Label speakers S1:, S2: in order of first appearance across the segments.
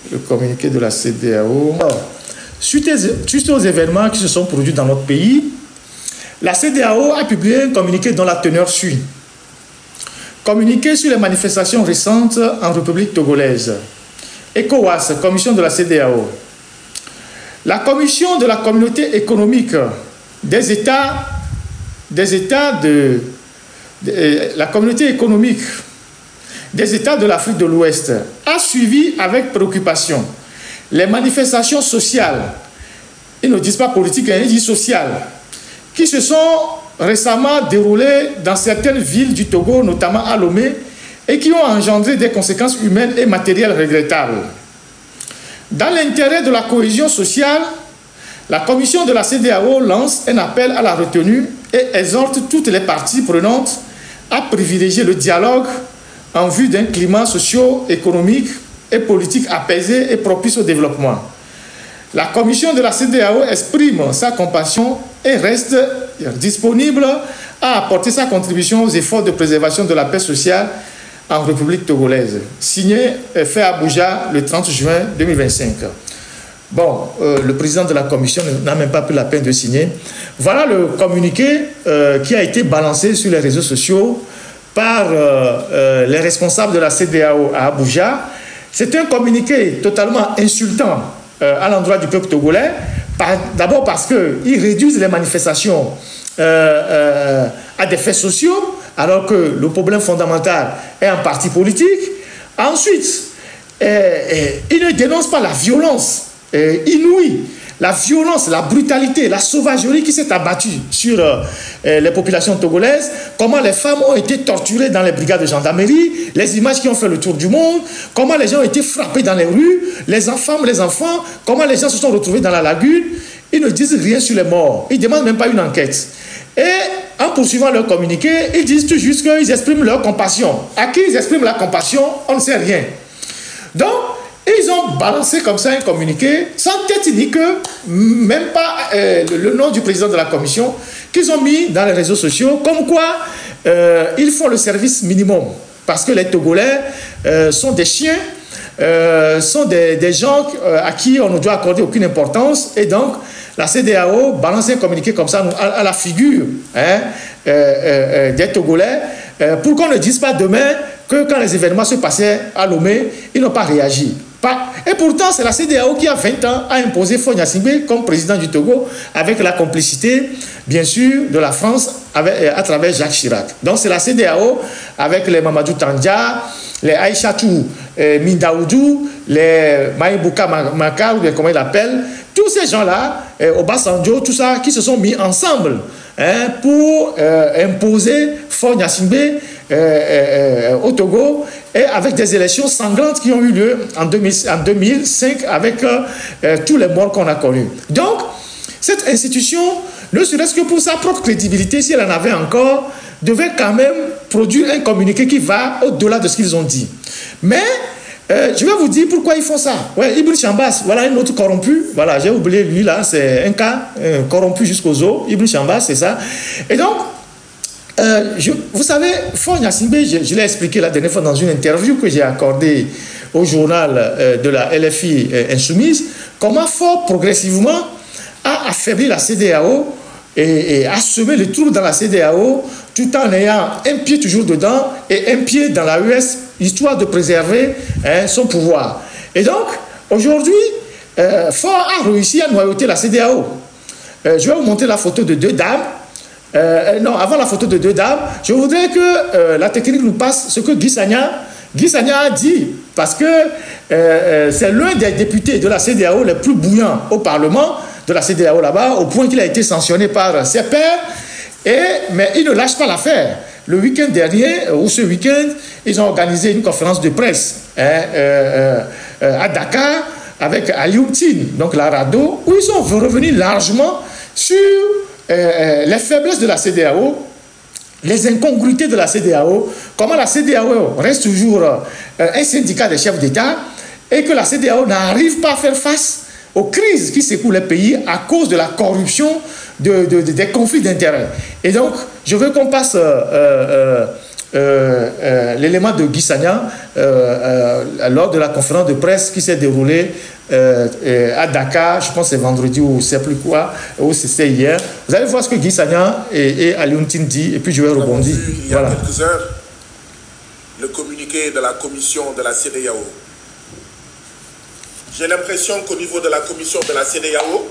S1: Le communiqué de la CEDEAO. Suite aux événements qui se sont produits dans notre pays, la CEDEAO a publié un communiqué dont la teneur suit. Communiqué sur les manifestations récentes en République togolaise. ECOWAS, commission de la CEDEAO. La commission de la communauté économique des États de la communauté économique des États de l'Afrique de l'Ouest a suivi avec préoccupation les manifestations sociales, ils ne disent pas politiques, ils disent sociales, qui se sont récemment déroulées dans certaines villes du Togo, notamment à Lomé, et qui ont engendré des conséquences humaines et matérielles regrettables. Dans l'intérêt de la cohésion sociale, la commission de la CEDEAO lance un appel à la retenue et exhorte toutes les parties prenantes à privilégier le dialogue en vue d'un climat socio-économique et politique apaisé et propice au développement. La commission de la CEDEAO exprime sa compassion et reste disponible à apporter sa contribution aux efforts de préservation de la paix sociale en République togolaise. Signé, fait à Abuja le 30 juin 2025. Bon, le président de la commission n'a même pas pris la peine de signer. Voilà le communiqué qui a été balancé sur les réseaux sociaux par les responsables de la CEDEAO à Abuja. C'est un communiqué totalement insultant à l'endroit du peuple togolais. D'abord parce qu'ils réduisent les manifestations à des faits sociaux, alors que le problème fondamental est un parti politique. Ensuite, ils ne dénoncent pas la violence inouïe, la violence, la brutalité, la sauvagerie qui s'est abattue sur les populations togolaises, comment les femmes ont été torturées dans les brigades de gendarmerie, les images qui ont fait le tour du monde, comment les gens ont été frappés dans les rues, les femmes, les enfants, comment les gens se sont retrouvés dans la lagune. Ils ne disent rien sur les morts, ils ne demandent même pas une enquête. Et en poursuivant leur communiqué, ils disent tout juste qu'ils expriment leur compassion. À qui ils expriment la compassion, on ne sait rien. Donc, ils ont balancé comme ça un communiqué, sans tête ni queue, même pas le nom du président de la commission, qu'ils ont mis dans les réseaux sociaux, comme quoi ils font le service minimum. Parce que les Togolais sont des chiens, sont des gens à qui on ne doit accorder aucune importance, et donc la CEDEAO balance un communiqué comme ça à la figure des Togolais, pour qu'on ne dise pas demain que quand les événements se passaient à Lomé, ils n'ont pas réagi. Et pourtant, c'est la CEDEAO qui, a 20 ans, a imposé Faure Gnassingbé comme président du Togo, avec la complicité, bien sûr, de la France à travers Jacques Chirac. Donc, c'est la CEDEAO avec les Mamadou Tandja, les Aïchatou Mindaoudou, les Maïbouka Maka, ou comment ils l'appellent, tous ces gens-là, Obasanjo, tout ça, qui se sont mis ensemble pour imposer Faure Gnassingbé au Togo, et avec des élections sanglantes qui ont eu lieu en 2005 avec tous les morts qu'on a connus. Donc, cette institution, ne serait-ce que pour sa propre crédibilité, si elle en avait encore, devait quand même produire un communiqué qui va au-delà de ce qu'ils ont dit. Mais, je vais vous dire pourquoi ils font ça. Ouais, Ibn Chambas, voilà un autre corrompu. Voilà, j'ai oublié lui là, c'est un cas corrompu jusqu'aux os. Ibn Chambas, c'est ça. Et donc, vous savez, Faure Gnassingbé, je l'ai expliqué la dernière fois dans une interview que j'ai accordée au journal de la LFI Insoumise, comment Faure progressivement a affaibli la CEDEAO et a semé le trou dans la CEDEAO tout en ayant un pied toujours dedans et un pied dans la US, histoire de préserver son pouvoir. Et donc, aujourd'hui, Faure a réussi à noyauter la CEDEAO. Je vais vous montrer la photo de deux dames. Non, avant la photo de deux dames, je voudrais que la technique nous passe ce que Guy Sagna a dit, parce que c'est l'un des députés de la CEDEAO les plus bouillants au Parlement de la CEDEAO là-bas, au point qu'il a été sanctionné par ses pairs, mais il ne lâche pas l'affaire. Le week-end dernier, ou ce week-end, ils ont organisé une conférence de presse à Dakar avec Alioune Tine, donc la RADDHO, où ils sont revenus largement sur les faiblesses de la CEDEAO, les incongruités de la CEDEAO, comment la CEDEAO reste toujours un syndicat des chefs d'État et que la CEDEAO n'arrive pas à faire face aux crises qui secouent les pays à cause de la corruption, des conflits d'intérêts. Et donc, je veux qu'on passe l'élément de Guy Sagna lors de la conférence de presse qui s'est déroulée à Dakar, je pense que c'est vendredi ou c'est plus quoi, ou c'était hier. Vous allez voir ce que Guy Sagna et Alioune Tine dit, et puis je vais rebondir.
S2: Il y a quelques heures, le communiqué de la commission de la CEDEAO. J'ai l'impression qu'au niveau de la commission de la CEDEAO,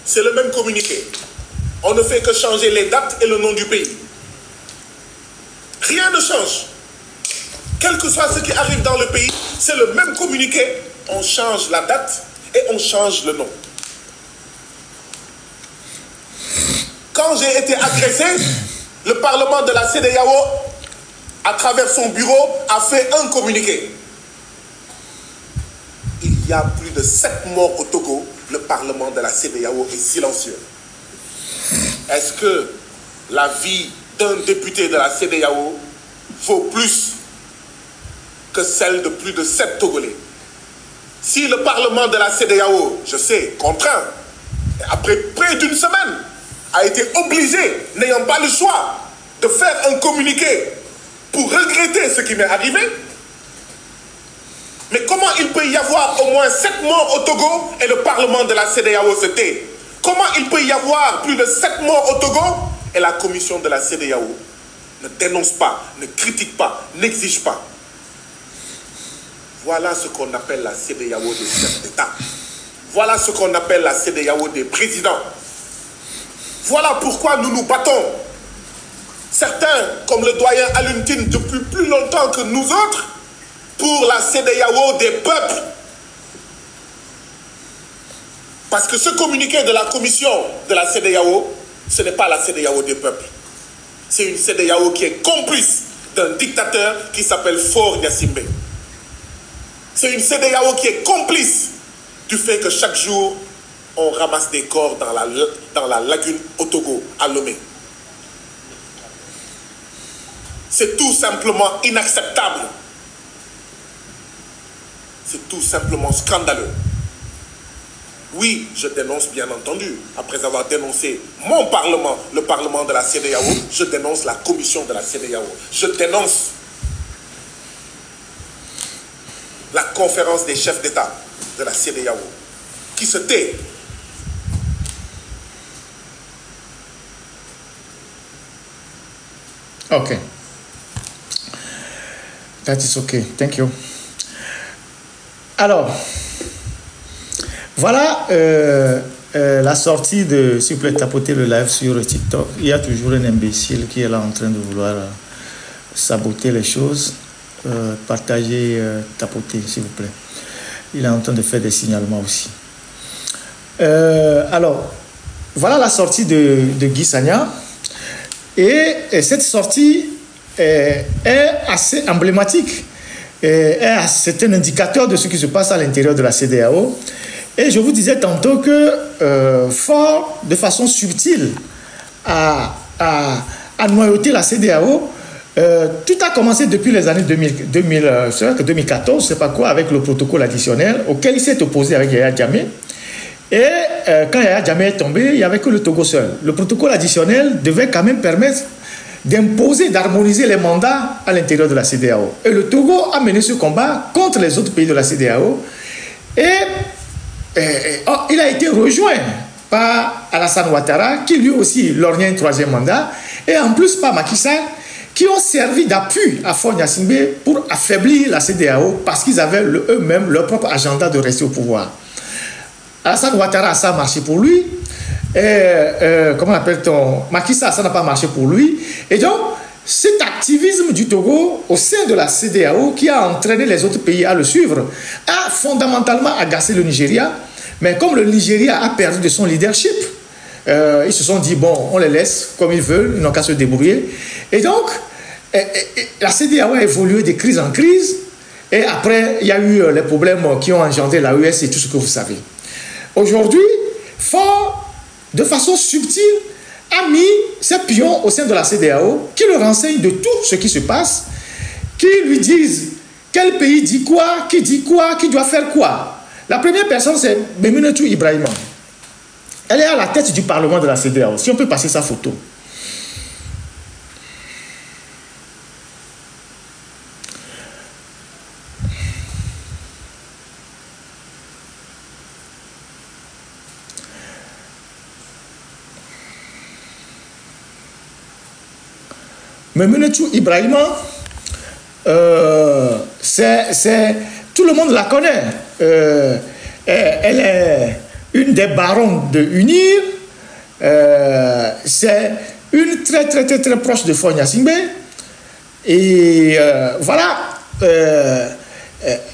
S2: c'est le même communiqué. On ne fait que changer les dates et le nom du pays. Rien ne change. Quel que soit ce qui arrive dans le pays, c'est le même communiqué. On change la date et on change le nom. Quand j'ai été agressé, le Parlement de la CEDEAO, à travers son bureau, a fait un communiqué. Il y a plus de 7 morts au Togo. Le Parlement de la CEDEAO est silencieux. Est-ce que la vie d'un député de la CEDEAO vaut plus que celle de plus de 7 Togolais? Si le Parlement de la CEDEAO, je sais, contraint, après près d'une semaine, a été obligé, n'ayant pas le choix, de faire un communiqué pour regretter ce qui m'est arrivé, mais comment il peut y avoir au moins 7 morts au Togo et le Parlement de la CEDEAO se tait? Comment il peut y avoir plus de 7 morts au Togo et la commission de la CEDEAO ne dénonce pas, ne critique pas, n'exige pas? Voilà ce qu'on appelle la CEDEAO des chefs d'État. Voilà ce qu'on appelle la CEDEAO des présidents. Voilà pourquoi nous nous battons. Certains, comme le doyen Alioune Tine, depuis plus longtemps que nous autres, pour la CEDEAO des peuples. Parce que ce communiqué de la commission de la CEDEAO, ce n'est pas la CEDEAO des peuples. C'est une CEDEAO qui est complice d'un dictateur qui s'appelle Faure Gnassingbé. C'est une CEDEAO qui est complice du fait que chaque jour, on ramasse des corps dans la lagune au Togo, à Lomé. C'est tout simplement inacceptable. C'est tout simplement scandaleux. Oui, je dénonce bien entendu, après avoir dénoncé mon Parlement, le Parlement de la CEDEAO, je dénonce la commission de la CEDEAO. Je dénonce la conférence des chefs d'État de la CEDEAO, qui se tait.
S1: Ok. That is okay. Thank you. Alors, voilà la sortie de... S'il vous plaît, tapoter le live sur TikTok. Il y a toujours un imbécile qui est là en train de vouloir saboter les choses. Partager, tapoter, s'il vous plaît. Il est en train de faire des signalements aussi. Alors, voilà la sortie de Guy Sagna. Et cette sortie est assez emblématique. C'est un indicateur de ce qui se passe à l'intérieur de la CEDEAO. Et je vous disais tantôt que Faure, de façon subtile, a noyauté la CEDEAO. Tout a commencé depuis les années 2014, je ne sais pas quoi, avec le protocole additionnel auquel il s'est opposé avec Yaya Jammeh. Et quand Yaya Jammeh est tombé, il n'y avait que le Togo seul. Le protocole additionnel devait quand même permettre d'imposer, d'harmoniser les mandats à l'intérieur de la CEDEAO. Et le Togo a mené ce combat contre les autres pays de la CEDEAO. Et il a été rejoint par Alassane Ouattara, qui lui aussi lorgnait un 3e mandat, et en plus par Macky Sall, qui ont servi d'appui à Faure Gnassingbé pour affaiblir la CEDEAO parce qu'ils avaient eux-mêmes leur propre agenda de rester au pouvoir. Alassane Ouattara, ça a marché pour lui. Comment appelle-t-on? Macky Sall, ça n'a pas marché pour lui. Et donc, cet activisme du Togo au sein de la CEDEAO qui a entraîné les autres pays à le suivre a fondamentalement agacé le Nigeria. Mais comme le Nigeria a perdu de son leadership, ils se sont dit, bon, on les laisse comme ils veulent, ils n'ont qu'à se débrouiller. Et donc, la CEDEAO a évolué de crise en crise. Et après, il y a eu les problèmes qui ont engendré la US et tout ce que vous savez. Aujourd'hui, Faure, de façon subtile, a mis ses pions au sein de la CEDEAO qui le renseignent de tout ce qui se passe, qui lui disent quel pays dit quoi, qui doit faire quoi. La première personne, c'est Memunatu Ibrahima. Elle est à la tête du Parlement de la CEDEAO. Si on peut passer sa photo. Memunetchou Ibrahima, tout le monde la connaît. Elle est une des baronnes de UNIR. C'est une très proche de Faure Gnassingbé. Et voilà,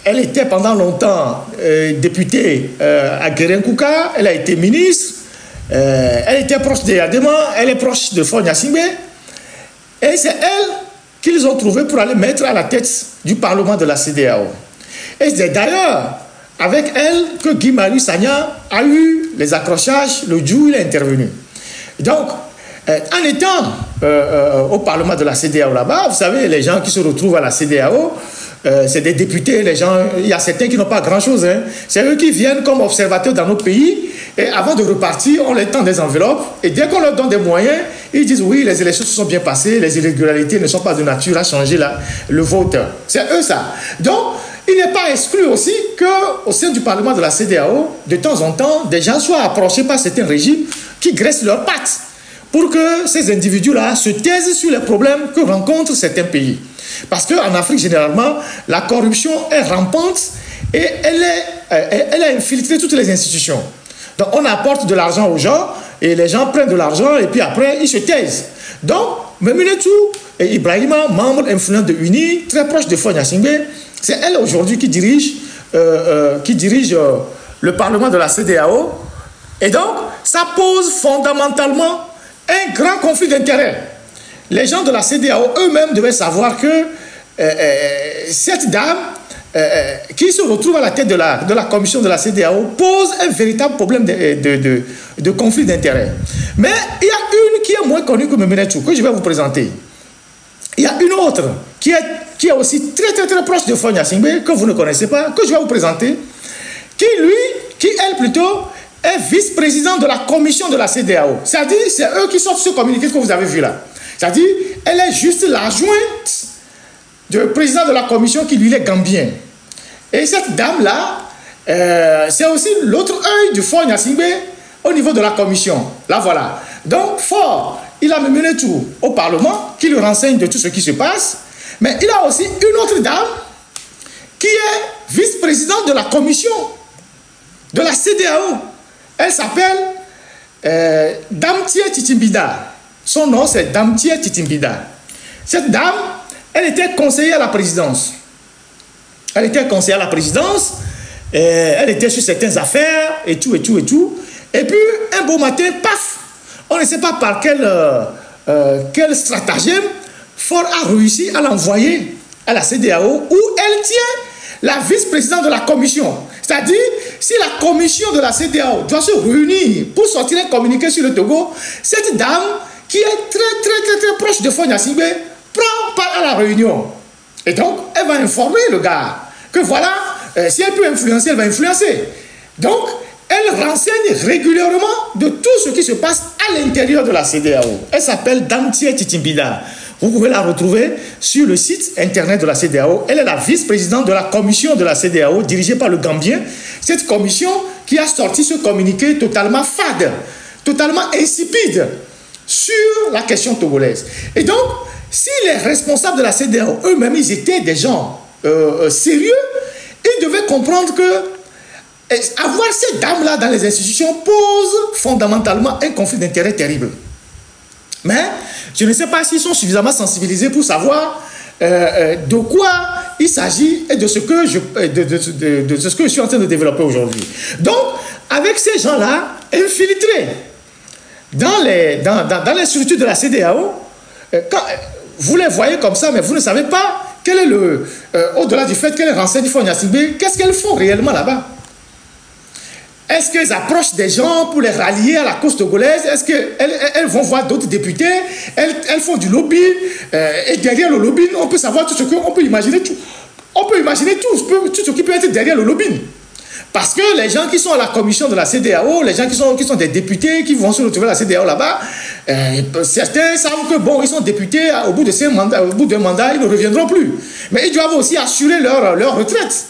S1: elle était pendant longtemps députée à Guérenkouka. Elle a été ministre. Elle était proche de Yadema. Elle est proche de Faure Gnassingbé. Et c'est elle qu'ils ont trouvé pour aller mettre à la tête du Parlement de la CEDEAO. Et c'est d'ailleurs avec elle que Guy Marius Sagna a eu les accrochages le jour où il est intervenu. Donc, en étant au Parlement de la CEDEAO là-bas, vous savez, les gens qui se retrouvent à la CEDEAO, c'est des députés, les gens, il y a certains qui n'ont pas grand-chose. Hein. C'est eux qui viennent comme observateurs dans nos pays. Et avant de repartir, on leur tend des enveloppes. Et dès qu'on leur donne des moyens, ils disent oui, les élections se sont bien passées, les irrégularités ne sont pas de nature à changer le vote. C'est eux ça. Donc, il n'est pas exclu aussi qu'au sein du Parlement de la CEDEAO, de temps en temps, des gens soient approchés par certains régimes qui graissent leurs pattes pour que ces individus-là se taisent sur les problèmes que rencontrent certains pays. Parce qu'en Afrique, généralement, la corruption est rampante et elle a infiltré toutes les institutions. Donc, on apporte de l'argent aux gens et les gens prennent de l'argent et puis après, ils se taisent. Donc, Memunetchou et Ibrahima, membre influent de UNI, très proche de Faure Gnassingbé, c'est elle aujourd'hui qui dirige le Parlement de la CEDEAO. Et donc, ça pose fondamentalement un grand conflit d'intérêts. Les gens de la CEDEAO eux-mêmes devaient savoir que cette dame qui se retrouve à la tête de la commission de la CEDEAO pose un véritable problème de conflit d'intérêts. Mais il y a une qui est moins connue que Memunetchou, que je vais vous présenter. Il y a une autre qui est aussi très proche de Faure Gnassingbé, que vous ne connaissez pas, que je vais vous présenter, qui elle plutôt, est vice-présidente de la commission de la CEDEAO. C'est-à-dire, c'est eux qui sortent ce communiqué que vous avez vu là. C'est-à-dire, elle est juste l'adjointe du président de la commission qui lui est gambien. Et cette dame-là, c'est aussi l'autre œil du Faure Gnassingbé au niveau de la commission. Là, voilà. Donc, Faure, il a mené tout au Parlement, qui le renseigne de tout ce qui se passe. Mais il a aussi une autre dame qui est vice-présidente de la commission de la CEDEAO. Elle s'appelle Damtié Titimbida. Son nom, c'est Damtié Titimbida. Cette dame, elle était conseillère à la présidence. Elle était conseillère à la présidence, elle était sur certaines affaires, et tout. Et puis, un beau matin, paf, on ne sait pas par quel stratagème, Faure a réussi à l'envoyer à la CEDEAO, où elle tient la vice-présidente de la commission. C'est-à-dire, si la commission de la CEDEAO doit se réunir pour sortir un communiqué sur le Togo, cette dame, qui est très proche de Faure Gnassingbé, prend part à la réunion. Et donc, elle va informer le gars que voilà, si elle peut influencer, elle va influencer. Donc, elle renseigne régulièrement de tout ce qui se passe à l'intérieur de la CEDEAO. Elle s'appelle Damtié Titimbida. Vous pouvez la retrouver sur le site internet de la CEDEAO. Elle est la vice-présidente de la commission de la CEDEAO, dirigée par le Gambien. Cette commission qui a sorti ce communiqué totalement fade, totalement insipide sur la question togolaise. Et donc, si les responsables de la CEDEAO eux-mêmes, ils étaient des gens sérieux, ils devaient comprendre que avoir ces dames-là dans les institutions pose fondamentalement un conflit d'intérêts terrible. Mais je ne sais pas s'ils sont suffisamment sensibilisés pour savoir de quoi il s'agit et de ce que je suis en train de développer aujourd'hui. Donc, avec ces gens-là infiltrés dans les structures de la CEDEAO, vous les voyez comme ça, mais vous ne savez pas quel est au-delà du fait qu'elles renseignent Faure Gnassingbé, qu'est-ce qu'elles font réellement là-bas? Est-ce qu'elles approchent des gens pour les rallier à la cause togolaise? Est-ce qu'elles vont voir d'autres députés? Elles font du lobby. Et derrière le lobby, on peut savoir tout ce qu'on peut imaginer. On peut imaginer tout ce qui peut être derrière le lobby. Parce que les gens qui sont à la commission de la CEDEAO, les gens qui sont des députés, qui vont se retrouver à la CEDEAO là-bas, certains savent que bon, ils sont députés, au bout d'un mandat, ils ne reviendront plus. Mais ils doivent aussi assurer leur retraite.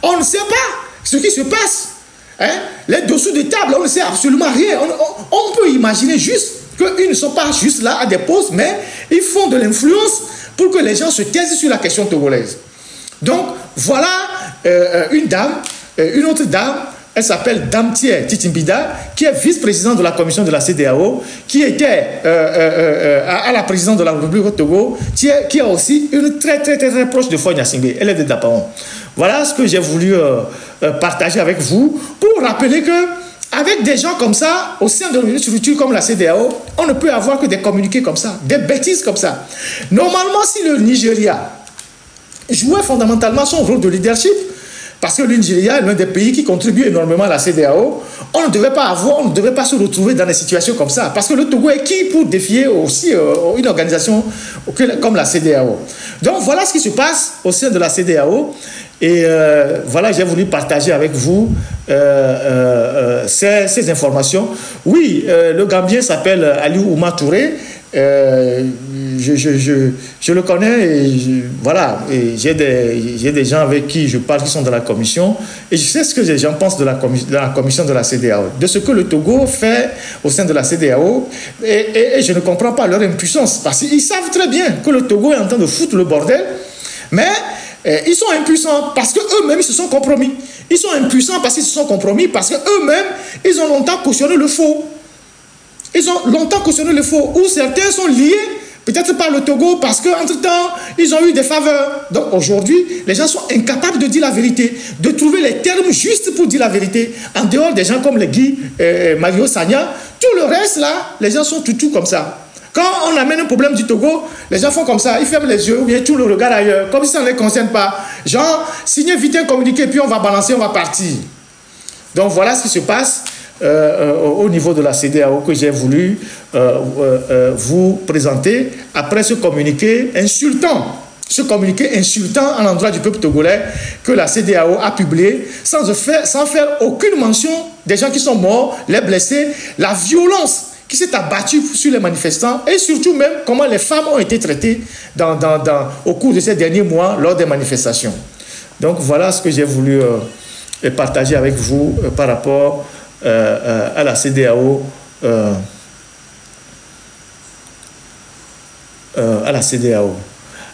S1: On ne sait pas ce qui se passe. Hein? Les dessous de table, on ne sait absolument rien. On peut imaginer juste qu'ils ne sont pas juste là à des postes, mais ils font de l'influence pour que les gens se taisent sur la question togolaise. Donc, voilà une dame, une autre dame, elle s'appelle Damtier Titimbida, qui est vice-présidente de la commission de la CEDEAO, qui était à la présidence de la République au Togo, qui est aussi une très proche de Foy Gnassingbé. Elle est de Dapaon. Voilà ce que j'ai voulu partager avec vous pour rappeler que avec des gens comme ça, au sein d'une structure comme la CEDEAO, on ne peut avoir que des communiqués comme ça, des bêtises comme ça. Normalement, si le Nigeria jouait fondamentalement son rôle de leadership, parce que le Nigeria est l'un des pays qui contribue énormément à la CEDEAO, on ne devait pas se retrouver dans des situations comme ça. Parce que le Togo est qui pour défier aussi une organisation comme la CEDEAO. Donc voilà ce qui se passe au sein de la CEDEAO. Et voilà, j'ai voulu partager avec vous ces informations. Oui, le Gambien s'appelle Aliou Ouma Touré. Je le connais et voilà, j'ai des gens avec qui je parle qui sont dans la commission et je sais ce que les gens pensent de la commission de la CEDEAO, de ce que le Togo fait au sein de la CEDEAO et je ne comprends pas leur impuissance parce qu'ils savent très bien que le Togo est en train de foutre le bordel, mais ils sont impuissants parce qu'eux-mêmes ils se sont compromis. Ils sont impuissants parce qu'ils se sont compromis parce qu'eux-mêmes ils ont longtemps cautionné le faux. Ils ont longtemps cautionné le faux, ou certains sont liés, peut-être par le Togo, parce qu'entre-temps, ils ont eu des faveurs. Donc aujourd'hui, les gens sont incapables de dire la vérité, de trouver les termes justes pour dire la vérité. En dehors des gens comme les Guy, Mario Sagna, tout le reste là, les gens sont tout comme ça. Quand on amène un problème du Togo, les gens font comme ça, ils ferment les yeux ou bien tout le regard ailleurs, comme si ça ne les concerne pas. Genre, signez vite un communiqué, puis on va balancer, on va partir. Donc voilà ce qui se passe. Au niveau de la CEDEAO que j'ai voulu vous présenter après ce communiqué insultant à l'endroit du peuple togolais que la CEDEAO a publié sans faire aucune mention des gens qui sont morts, les blessés, la violence qui s'est abattue sur les manifestants et surtout même comment les femmes ont été traitées au cours de ces derniers mois lors des manifestations. Donc voilà ce que j'ai voulu partager avec vous par rapport à la CEDEAO,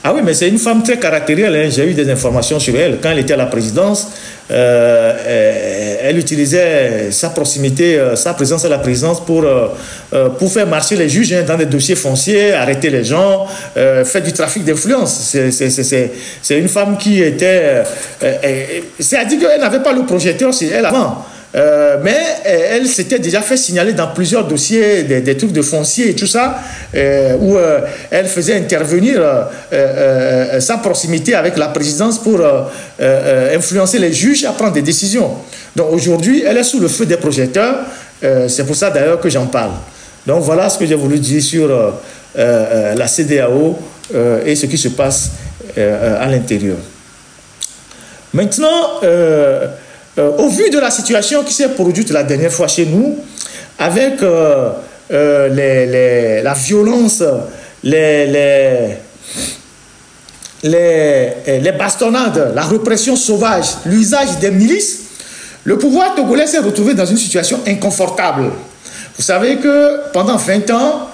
S1: Ah oui, mais c'est une femme très caractérielle, hein. J'ai eu des informations sur elle. Quand elle était à la présidence, elle utilisait sa proximité, sa présence à la présidence pour faire marcher les juges hein, dans des dossiers fonciers, arrêter les gens, faire du trafic d'influence. C'est une femme qui était... c'est-à-dire qu'elle n'avait pas le projecteur sur elle avant. Mais elle s'était déjà fait signaler dans plusieurs dossiers des trucs de foncier et tout ça, où elle faisait intervenir sa proximité avec la présidence pour influencer les juges à prendre des décisions. Donc aujourd'hui, elle est sous le feu des projecteurs. C'est pour ça d'ailleurs que j'en parle. Donc voilà ce que j'ai voulu dire sur la CEDEAO et ce qui se passe à l'intérieur. Maintenant... au vu de la situation qui s'est produite la dernière fois chez nous, avec la violence, les bastonnades, la répression sauvage, l'usage des milices, le pouvoir togolais s'est retrouvé dans une situation inconfortable. Vous savez que pendant 20 ans,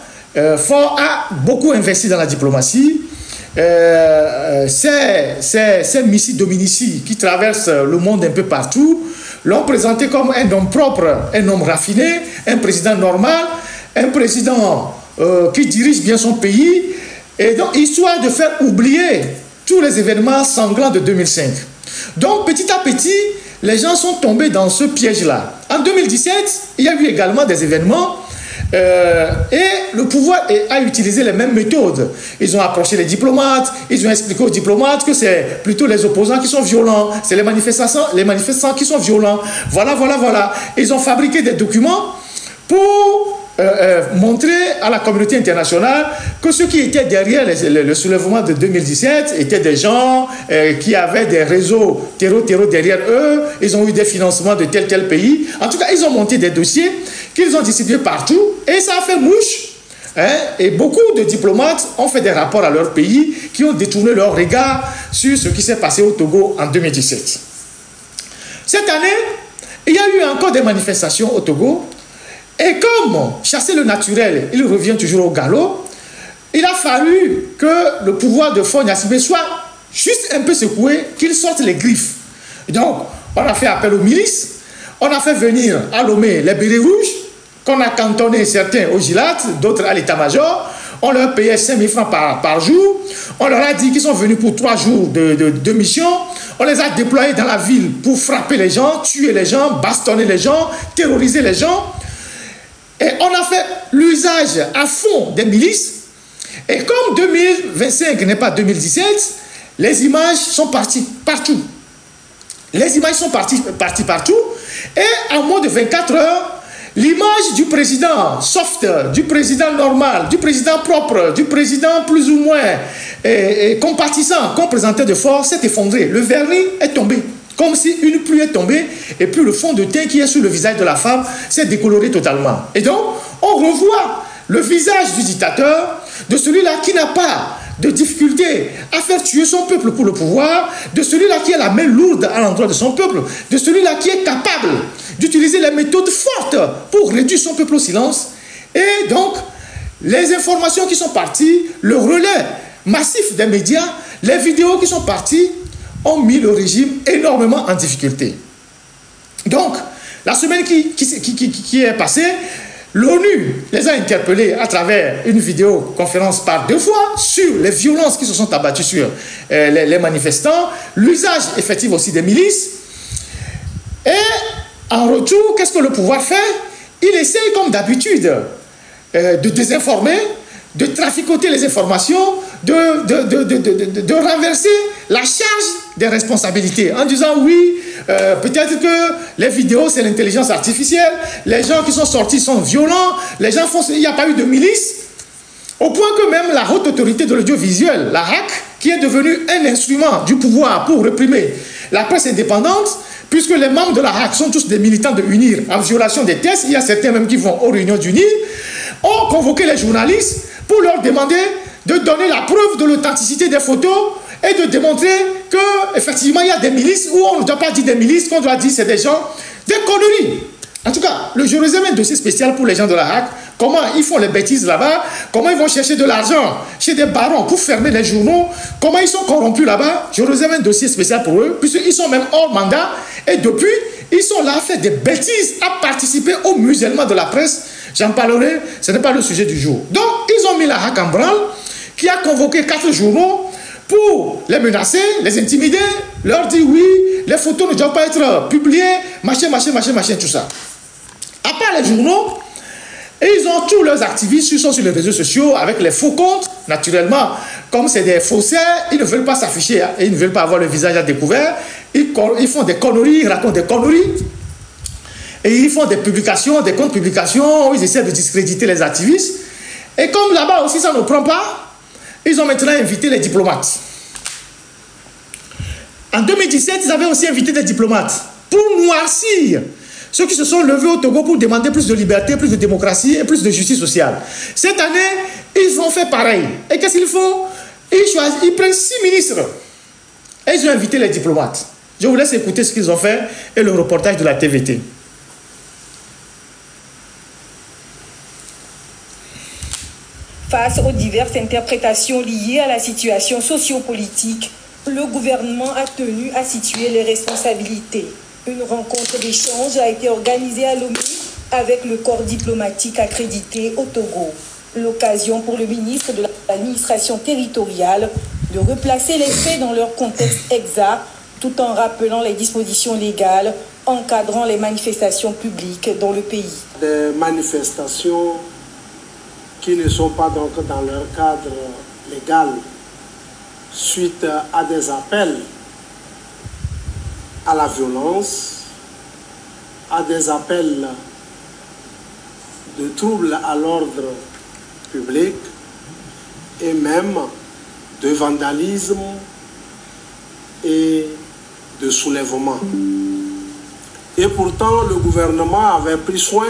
S1: Faure a beaucoup investi dans la diplomatie. Ces missiles dominici qui traversent le monde un peu partout l'ont présenté comme un homme propre, un homme raffiné, un président normal, un président qui dirige bien son pays, et donc histoire de faire oublier tous les événements sanglants de 2005. Donc petit à petit, les gens sont tombés dans ce piège-là. En 2017, il y a eu également des événements. Et le pouvoir a utilisé les mêmes méthodes. Ils ont approché les diplomates, ils ont expliqué aux diplomates que c'est plutôt les opposants qui sont violents, c'est les manifestants qui sont violents. Voilà. Ils ont fabriqué des documents pour montrer à la communauté internationale que ceux qui étaient derrière le soulèvement de 2017 étaient des gens qui avaient des réseaux terreau derrière eux, ils ont eu des financements de tel pays. En tout cas, ils ont monté des dossiers qu'ils ont distribués partout et ça a fait mouche. Hein? Et beaucoup de diplomates ont fait des rapports à leur pays qui ont détourné leur regard sur ce qui s'est passé au Togo en 2017. Cette année, il y a eu encore des manifestations au Togo. Et comme chasser le naturel, il revient toujours au galop, il a fallu que le pouvoir de Faure Gnassingbé soit juste un peu secoué, qu'il sorte les griffes. Donc, on a fait appel aux milices, on a fait venir à Lomé les bérets rouges, qu'on a cantonné certains au GILAT, d'autres à l'état-major. On leur payait 5 000 francs par jour. On leur a dit qu'ils sont venus pour 3 jours de mission. On les a déployés dans la ville pour frapper les gens, tuer les gens, bastonner les gens, terroriser les gens. Et on a fait l'usage à fond des milices. Et comme 2025 n'est pas 2017, les images sont parties partout. Les images sont parties partout. Et en moins de 24 heures, l'image du président soft, du président normal, du président propre, du président plus ou moins compatissant qu'on présentait de force s'est effondré. Le vernis est tombé. Comme si une pluie est tombée et puis le fond de teint qui est sur le visage de la femme s'est décoloré totalement. Et donc, on revoit le visage du dictateur, de celui-là qui n'a pas de difficulté à faire tuer son peuple pour le pouvoir, de celui-là qui a la main lourde à l'endroit de son peuple, de celui-là qui est capable d'utiliser les méthodes fortes pour réduire son peuple au silence. Et donc, les informations qui sont parties, le relais massif des médias, les vidéos qui sont parties, ont mis le régime énormément en difficulté. Donc, la semaine qui est passée, l'ONU les a interpellés à travers une vidéoconférence par 2 fois sur les violences qui se sont abattues sur les manifestants, l'usage effectif aussi des milices. Et en retour, qu'est-ce que le pouvoir fait? Il essaye comme d'habitude de désinformer, de traficoter les informations, de renverser la charge des responsabilités en disant oui, peut-être que les vidéos c'est l'intelligence artificielle, les gens qui sont sortis sont violents, les gens font, il n'y a pas eu de milice, au point que même la haute autorité de l'audiovisuel, la HAC, qui est devenue un instrument du pouvoir pour réprimer la presse indépendante, puisque les membres de la HAC sont tous des militants de UNIR en violation des textes, il y a certains même qui vont aux réunions d'UNIR, ont convoqué les journalistes pour leur demander de donner la preuve de l'authenticité des photos et de démontrer qu'effectivement il y a des milices, où on ne doit pas dire des milices, qu'on doit dire c'est des gens, des conneries. En tout cas, je réserve un dossier spécial pour les gens de la HAC, comment ils font les bêtises là-bas, comment ils vont chercher de l'argent chez des barons pour fermer les journaux, comment ils sont corrompus là-bas. Je réserve un dossier spécial pour eux, puisqu'ils sont même hors mandat, et depuis, ils sont là à faire des bêtises, à participer au musellement de la presse. J'en parlerai, ce n'est pas le sujet du jour. Donc, ils ont mis la HAC en branle, qui a convoqué 4 journaux pour les menacer, les intimider, leur dire oui, les photos ne doivent pas être publiées, machin, tout ça. À part les journaux, ils ont tous leurs activistes qui sont sur les réseaux sociaux avec les faux comptes, naturellement, comme c'est des faussaires, ils ne veulent pas s'afficher, ils ne veulent pas avoir le visage à découvert, ils font des conneries, ils racontent des conneries, et ils font des publications, des comptes publications, où ils essaient de discréditer les activistes. Et comme là-bas aussi ça ne prend pas, ils ont maintenant invité les diplomates. En 2017, ils avaient aussi invité des diplomates pour noircir ceux qui se sont levés au Togo pour demander plus de liberté, plus de démocratie et plus de justice sociale. Cette année, ils ont fait pareil. Et qu'est-ce qu'ils font? Ils prennent 6 ministres et ils ont invité les diplomates. Je vous laisse écouter ce qu'ils ont fait et le reportage de la TVT.
S3: Face aux diverses interprétations liées à la situation sociopolitique, le gouvernement a tenu à situer les responsabilités. Une rencontre d'échange a été organisée à Lomé avec le corps diplomatique accrédité au Togo. L'occasion pour le ministre de l'administration territoriale de replacer les faits dans leur contexte exact, tout en rappelant les dispositions légales encadrant les manifestations publiques dans le pays.
S4: Des manifestations qui ne sont pas donc dans leur cadre légal, suite à des appels à la violence, à des appels de troubles à l'ordre public et même de vandalisme et de soulèvement. Et pourtant, le gouvernement avait pris soin,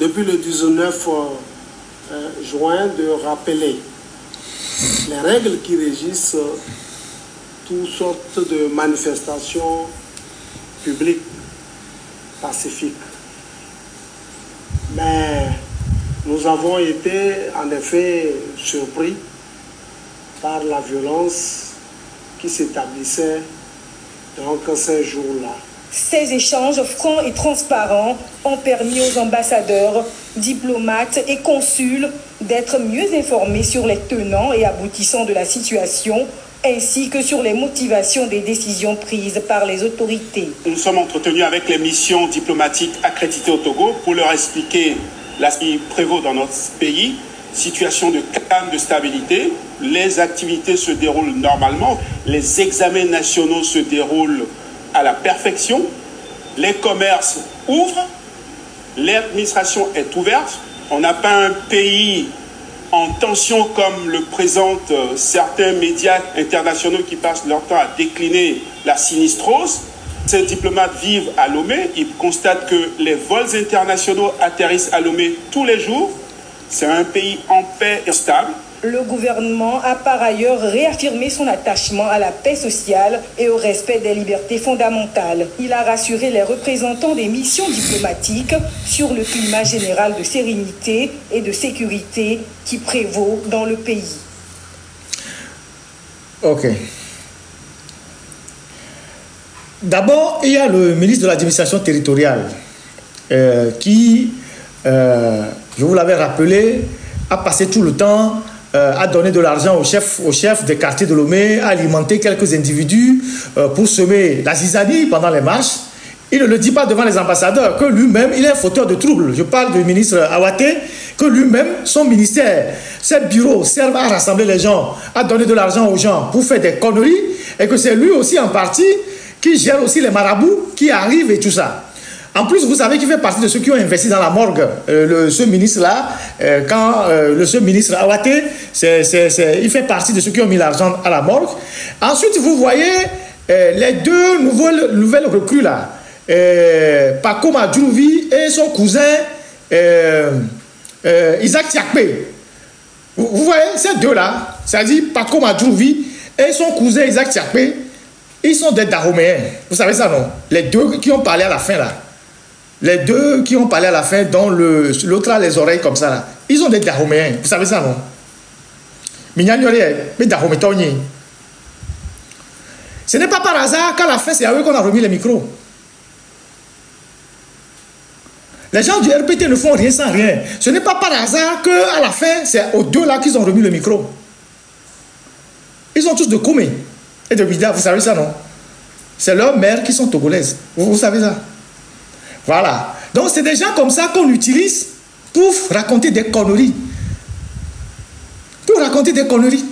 S4: depuis le 19 juin, de rappeler les règles qui régissent toutes sortes de manifestations publiques pacifiques. Mais nous avons été en effet surpris par la violence qui s'établissait donc ces jours-là.
S3: Ces échanges francs et transparents ont permis aux ambassadeurs, diplomates et consuls d'être mieux informés sur les tenants et aboutissants de la situation, ainsi que sur les motivations des décisions prises par les autorités.
S5: Nous sommes entretenus avec les missions diplomatiques accréditées au Togo pour leur expliquer ce qui prévaut dans notre pays, situation de calme, de stabilité. Les activités se déroulent normalement, les examens nationaux se déroulent à la perfection, les commerces ouvrent, l'administration est ouverte. On n'a pas un pays en tension comme le présentent certains médias internationaux qui passent leur temps à décliner la sinistrose. Ces diplomates vivent à Lomé, ils constatent que les vols internationaux atterrissent à Lomé tous les jours. C'est un pays en paix et stable.
S3: Le gouvernement a par ailleurs réaffirmé son attachement à la paix sociale et au respect des libertés fondamentales. Il a rassuré les représentants des missions diplomatiques sur le climat général de sérénité et de sécurité qui prévaut dans le pays.
S1: Ok. D'abord, il y a le ministre de l'administration territoriale qui, je vous l'avais rappelé, a passé tout le temps à donner de l'argent au chef des quartiers de Lomé, à alimenter quelques individus pour semer la zizanie pendant les marches. Il ne le dit pas devant les ambassadeurs, que lui-même, il est un fauteur de troubles. Je parle du ministre Awaté, que lui-même, son ministère, ses bureaux servent à rassembler les gens, à donner de l'argent aux gens pour faire des conneries, et que c'est lui aussi en partie qui gère aussi les marabouts qui arrivent et tout ça. En plus, vous savez qu'il fait partie de ceux qui ont investi dans la morgue. Ce ministre-là, ce ministre Awaté, il fait partie de ceux qui ont mis l'argent à la morgue. Ensuite, vous voyez les deux nouvelles recrues là. Paco Madjouvi et son cousin Isaac Tiakpé. Vous voyez ces deux-là, c'est-à-dire Paco Madjouvi et son cousin Isaac Tiakpé, ils sont des Dahoméens. Vous savez ça, non? Les deux qui ont parlé à la fin là. Les deux qui ont parlé à la fin, dont l'autre a les oreilles comme ça là. Ils ont des Dahoméens. Vous savez ça, non? Ce n'est pas par hasard qu'à la fin, c'est à eux qu'on a remis les micros. Les gens du RPT ne font rien sans rien. Ce n'est pas par hasard qu'à la fin, c'est aux deux là qu'ils ont remis le micro. Ils ont tous de Koumé et de Bida, vous savez ça, non? C'est leurs mères qui sont togolaises. Vous savez ça? Voilà. Donc, c'est des gens comme ça qu'on utilise pour raconter des conneries. Pour raconter des conneries.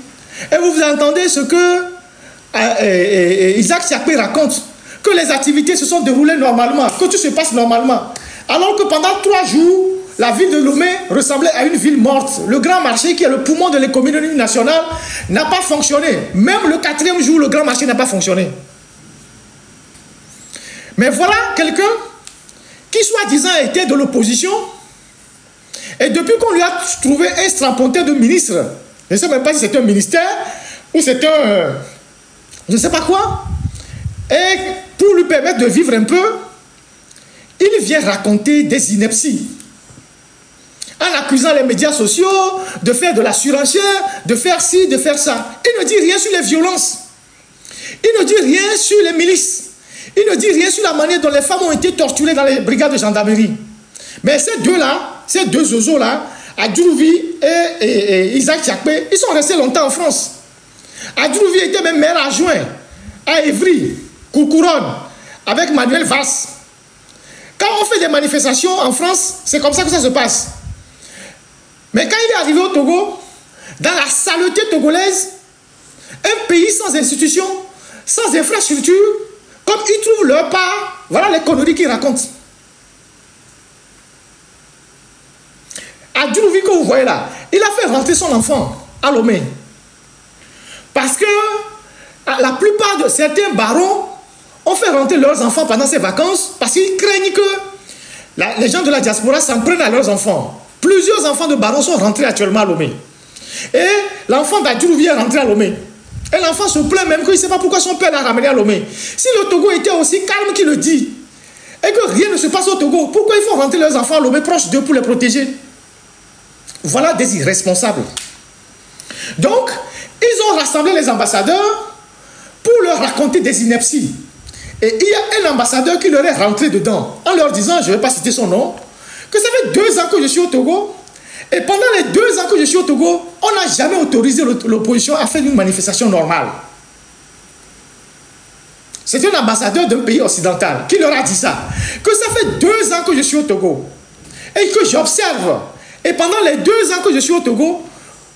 S1: Et vous entendez ce que Isaac Tiakpé raconte, que les activités se sont déroulées normalement, que tout se passe normalement. Alors que pendant 3 jours, la ville de Lomé ressemblait à une ville morte. Le grand marché, qui est le poumon de l'économie nationale, n'a pas fonctionné. Même le 4e jour, le grand marché n'a pas fonctionné. Mais voilà quelqu'un qui, soi-disant, était de l'opposition. Et depuis qu'on lui a trouvé un strapontin de ministre, je ne sais même pas si c'est un ministère ou c'est un... je ne sais pas quoi. Et pour lui permettre de vivre un peu, il vient raconter des inepties. En accusant les médias sociaux de faire de la surenchère, de faire ci, de faire ça. Il ne dit rien sur les violences. Il ne dit rien sur les milices. Il ne dit rien sur la manière dont les femmes ont été torturées dans les brigades de gendarmerie. Mais ces deux-là, ces deux zozos-là, Adjouvi et Isaac Tiakpé, ils sont restés longtemps en France. Adjouvi était même maire adjoint à Évry, Courcouronne, avec Manuel Valls. Quand on fait des manifestations en France, c'est comme ça que ça se passe. Mais quand il est arrivé au Togo, dans la saleté togolaise, un pays sans institutions, sans infrastructure, comme ils trouvent leur part, voilà les conneries qu'ils racontent. Adjouvi que vous voyez là, il a fait rentrer son enfant à Lomé. Parce que la plupart de certains barons ont fait rentrer leurs enfants pendant ces vacances parce qu'ils craignent que les gens de la diaspora s'en prennent à leurs enfants. Plusieurs enfants de barons sont rentrés actuellement à Lomé. Et l'enfant d'Adjouvi est rentré à Lomé. Et l'enfant se plaint même qu'il ne sait pas pourquoi son père l'a ramené à Lomé. Si le Togo était aussi calme qu'il le dit, et que rien ne se passe au Togo, pourquoi ils font rentrer leurs enfants à Lomé proche d'eux pour les protéger? Voilà des irresponsables. Donc, ils ont rassemblé les ambassadeurs pour leur raconter des inepties. Et il y a un ambassadeur qui leur est rentré dedans en leur disant, je ne vais pas citer son nom, que ça fait 2 ans que je suis au Togo. Et pendant les 2 ans que je suis au Togo, on n'a jamais autorisé l'opposition à faire une manifestation normale. C'est un ambassadeur d'un pays occidental qui leur a dit ça. Que ça fait 2 ans que je suis au Togo. Et que j'observe. Et pendant les 2 ans que je suis au Togo,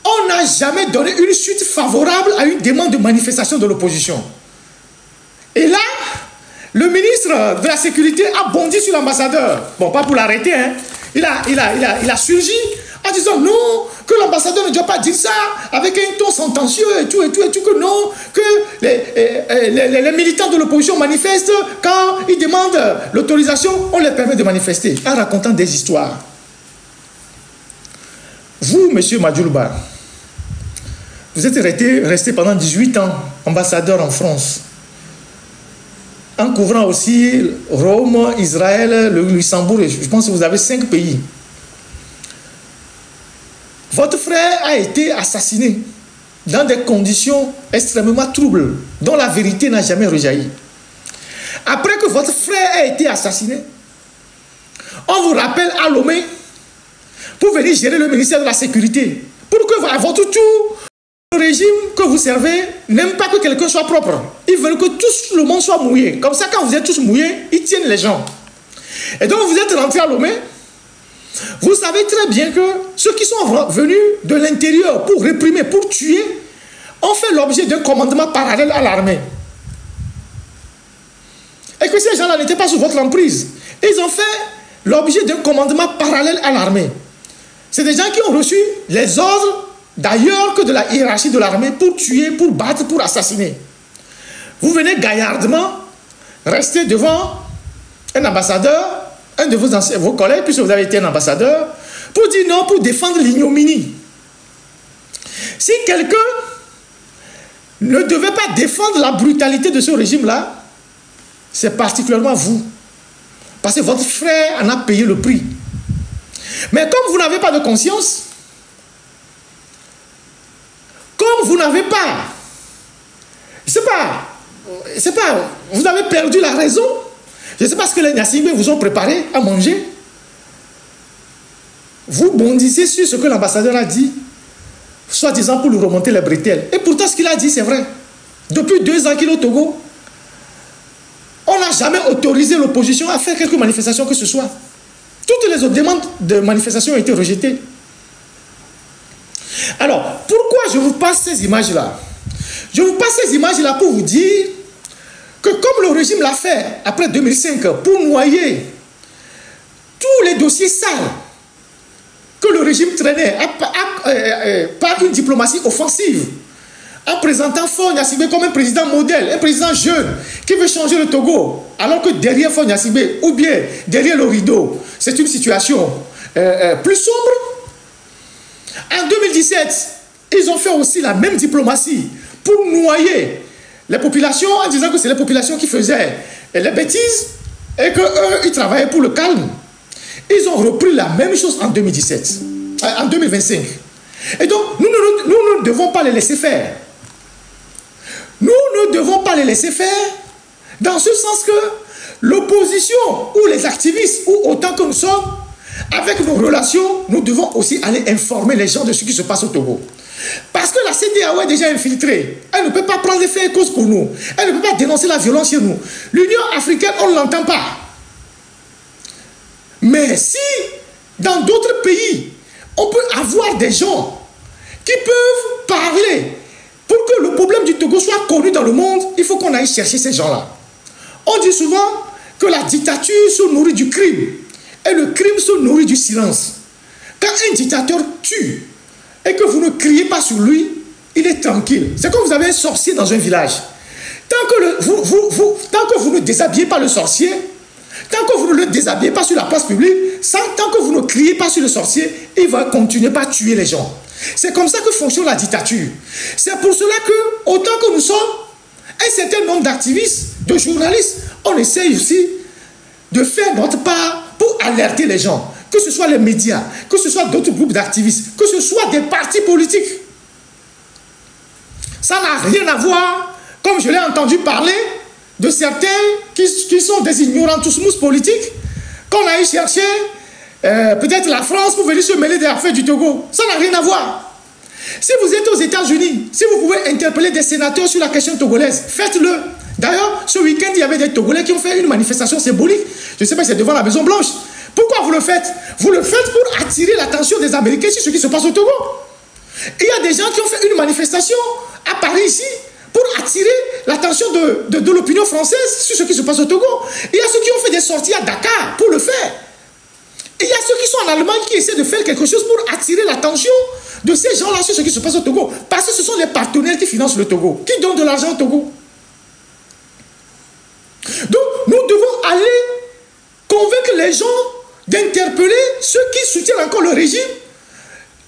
S1: on n'a jamais donné une suite favorable à une demande de manifestation de l'opposition. Et là, le ministre de la Sécurité a bondi sur l'ambassadeur. Bon, pas pour l'arrêter, hein. Il a surgi en disant non, que l'ambassadeur ne doit pas dire ça avec un ton sentencieux et tout, que non, que les militants de l'opposition manifestent quand ils demandent l'autorisation, on les permet de manifester, en racontant des histoires. Vous, monsieur Madjoulba, vous êtes resté pendant 18 ans ambassadeur en France, en couvrant aussi Rome, Israël, le Luxembourg, et je pense que vous avez 5 pays. Votre frère a été assassiné dans des conditions extrêmement troubles, dont la vérité n'a jamais rejailli. Après que votre frère a été assassiné, on vous rappelle à Lomé pour venir gérer le ministère de la Sécurité. Pour que à votre tour, le régime que vous servez n'aime pas que quelqu'un soit propre. Ils veulent que tout le monde soit mouillé. Comme ça, quand vous êtes tous mouillés, ils tiennent les gens. Et donc, vous êtes rentrés à Lomé. Vous savez très bien que ceux qui sont venus de l'intérieur pour réprimer, pour tuer, ont fait l'objet d'un commandement parallèle à l'armée. Et que ces gens-là n'étaient pas sous votre emprise. Ils ont fait l'objet d'un commandement parallèle à l'armée. C'est des gens qui ont reçu les ordres d'ailleurs que de la hiérarchie de l'armée pour tuer, pour battre, pour assassiner. Vous venez gaillardement rester devant un ambassadeur, un de vos collègues, puisque vous avez été un ambassadeur, pour dire non, pour défendre l'ignominie. Si quelqu'un ne devait pas défendre la brutalité de ce régime-là, c'est particulièrement vous. Parce que votre frère en a payé le prix. Mais comme vous n'avez pas de conscience, comme vous n'avez pas, vous avez perdu la raison. Je ne sais pas ce que les Niassingbe vous ont préparé à manger. Vous bondissez sur ce que l'ambassadeur a dit, soi-disant pour lui remonter les bretelles. Et pourtant, ce qu'il a dit, c'est vrai. Depuis 2 ans qu'il est au Togo, on n'a jamais autorisé l'opposition à faire quelque manifestation que ce soit. Toutes les autres demandes de manifestation ont été rejetées. Alors, pourquoi je vous passe ces images-là? Je vous passe ces images-là pour vous dire que comme le régime l'a fait après 2005 pour noyer tous les dossiers sales que le régime traînait par une diplomatie offensive, en présentant Faure Gnassingbé comme un président modèle, un président jeune qui veut changer le Togo, alors que derrière Faure Gnassingbé ou bien derrière le rideau, c'est une situation plus sombre. En 2017, ils ont fait aussi la même diplomatie pour noyer les populations en disant que c'est les populations qui faisaient les bêtises et qu'eux, ils travaillaient pour le calme. Ils ont repris la même chose en 2017, en 2025. Et donc, nous ne devons pas les laisser faire. Nous ne devons pas les laisser faire dans ce sens que l'opposition ou les activistes, ou autant que nous sommes, avec nos relations, nous devons aussi aller informer les gens de ce qui se passe au Togo. Parce que la CEDEAO est déjà infiltrée. Elle ne peut pas prendre les faits et causes pour nous. Elle ne peut pas dénoncer la violence chez nous. L'Union africaine, on ne l'entend pas. Mais si, dans d'autres pays, on peut avoir des gens qui peuvent parler pour que le problème du Togo soit connu dans le monde, il faut qu'on aille chercher ces gens-là. On dit souvent que la dictature se nourrit du crime et le crime se nourrit du silence. Quand un dictateur tue et que vous ne criez pas sur lui, il est tranquille. C'est comme vous avez un sorcier dans un village. Tant que vous ne déshabillez pas le sorcier, tant que vous ne le déshabillez pas sur la place publique, tant que vous ne criez pas sur le sorcier, il va continuer par tuer les gens. C'est comme ça que fonctionne la dictature. C'est pour cela que, autant que nous sommes un certain nombre d'activistes, de journalistes, on essaye aussi de faire notre part pour alerter les gens, que ce soit les médias, que ce soit d'autres groupes d'activistes, que ce soit des partis politiques. Ça n'a rien à voir, comme je l'ai entendu parler, de certains qui sont des ignorants tous mous politiques, qu'on a eu chercher peut-être la France pour venir se mêler des affaires du Togo. Ça n'a rien à voir. Si vous êtes aux États-Unis, si vous pouvez interpeller des sénateurs sur la question togolaise, faites-le. D'ailleurs, ce week-end, il y avait des Togolais qui ont fait une manifestation symbolique. Je ne sais pas si c'est devant la Maison Blanche. Pourquoi vous le faites? Vous le faites pour attirer l'attention des Américains sur ce qui se passe au Togo. Il y a des gens qui ont fait une manifestation à Paris ici pour attirer l'attention de l'opinion française sur ce qui se passe au Togo. Il y a ceux qui ont fait des sorties à Dakar pour le faire. Il y a ceux qui sont en Allemagne qui essaient de faire quelque chose pour attirer l'attention de ces gens-là sur ce qui se passe au Togo. Parce que ce sont les partenaires qui financent le Togo, qui donnent de l'argent au Togo. Donc, nous devons aller convaincre les gens d'interpeller ceux qui soutiennent encore le régime,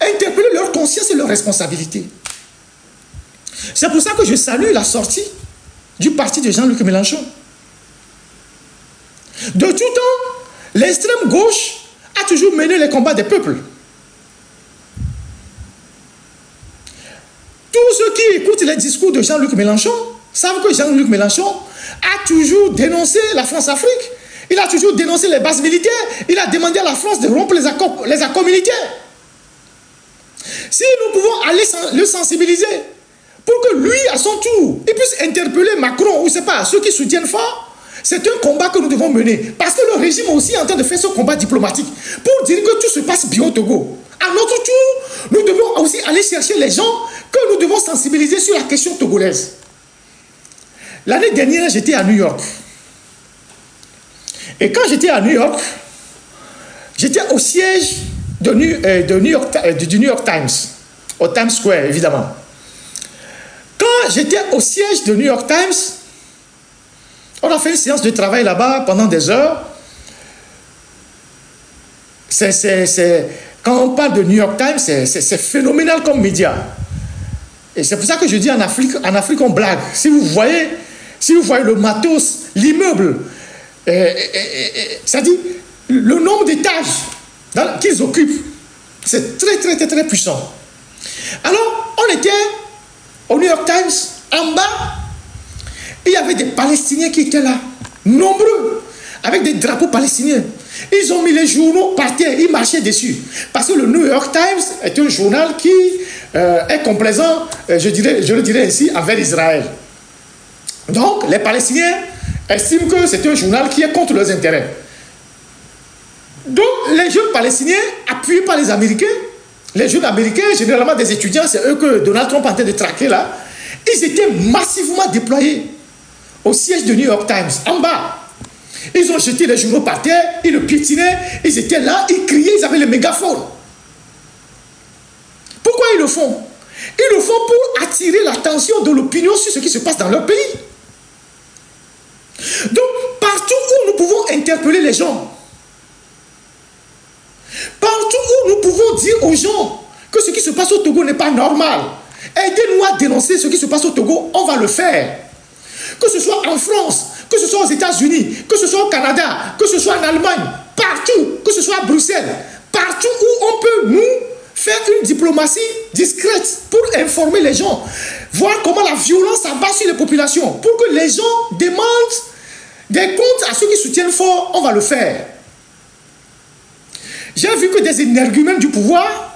S1: interpeller leur conscience et leur responsabilité. C'est pour ça que je salue la sortie du parti de Jean-Luc Mélenchon. De tout temps, l'extrême gauche a toujours mené les combats des peuples. Tous ceux qui écoutent les discours de Jean-Luc Mélenchon savent que Jean-Luc Mélenchon a toujours dénoncé la France-Afrique. Il a toujours dénoncé les bases militaires. Il a demandé à la France de rompre les accords militaires. Si nous pouvons aller le sensibiliser pour que lui, à son tour, il puisse interpeller Macron ou je ne sais pas, ceux qui soutiennent fort, c'est un combat que nous devons mener. Parce que le régime est aussi en train de faire ce combat diplomatique pour dire que tout se passe bien au Togo. À notre tour, nous devons aussi aller chercher les gens que nous devons sensibiliser sur la question togolaise. L'année dernière, j'étais à New York. Et quand j'étais à New York, j'étais au siège du New York Times, au Times Square, évidemment. Quand j'étais au siège de New York Times, on a fait une séance de travail là-bas pendant des heures. Quand on parle de New York Times, c'est phénoménal comme média. Et c'est pour ça que je dis en Afrique on blague. Si vous voyez le matos, l'immeuble, c'est-à-dire le nombre d'étages qu'ils occupent, c'est très puissant. Alors, on était au New York Times, en bas, il y avait des Palestiniens qui étaient là, nombreux, avec des drapeaux palestiniens. Ils ont mis les journaux par terre, ils marchaient dessus. Parce que le New York Times est un journal qui est complaisant, je le dirais ainsi, envers Israël. Donc, les Palestiniens estiment que c'est un journal qui est contre leurs intérêts. Donc, les jeunes Palestiniens, appuyés par les Américains, les jeunes Américains, généralement des étudiants, c'est eux que Donald Trump est en train de traquer là, ils étaient massivement déployés au siège de New York Times, en bas. Ils ont jeté les journaux par terre, ils le piétinaient, ils étaient là, ils criaient, ils avaient le mégaphone. Pourquoi ils le font? Ils le font pour attirer l'attention de l'opinion sur ce qui se passe dans leur pays. Donc, partout où nous pouvons interpeller les gens, partout où nous pouvons dire aux gens que ce qui se passe au Togo n'est pas normal, aidez-nous à dénoncer ce qui se passe au Togo, on va le faire. Que ce soit en France, que ce soit aux États-Unis, que ce soit au Canada, que ce soit en Allemagne, partout, que ce soit à Bruxelles, partout où on peut, nous, faire une diplomatie discrète pour informer les gens, voir comment la violence abat sur les populations, pour que les gens demandent des comptes à ceux qui soutiennent fort, on va le faire. J'ai vu que des énergumènes du pouvoir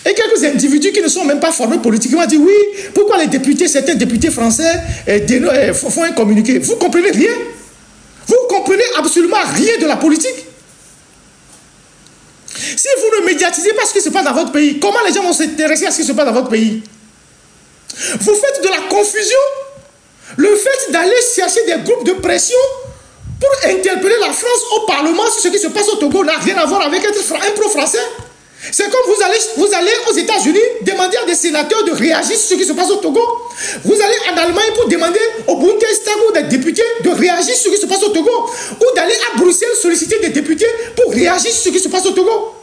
S1: et quelques individus qui ne sont même pas formés politiquement disent oui, pourquoi les députés, certains députés français font un communiqué. Vous comprenez rien? Vous comprenez absolument rien de la politique? Si vous ne médiatisez pas ce qui se passe dans votre pays, comment les gens vont s'intéresser à ce qui se passe dans votre pays? Vous faites de la confusion. Le fait d'aller chercher des groupes de pression pour interpeller la France au Parlement sur ce qui se passe au Togo n'a rien à voir avec être un pro-français. C'est comme vous allez aux États-Unis demander à des sénateurs de réagir sur ce qui se passe au Togo. Vous allez en Allemagne pour demander au Bundestag ou des députés de réagir sur ce qui se passe au Togo. Ou d'aller à Bruxelles solliciter des députés pour réagir sur ce qui se passe au Togo.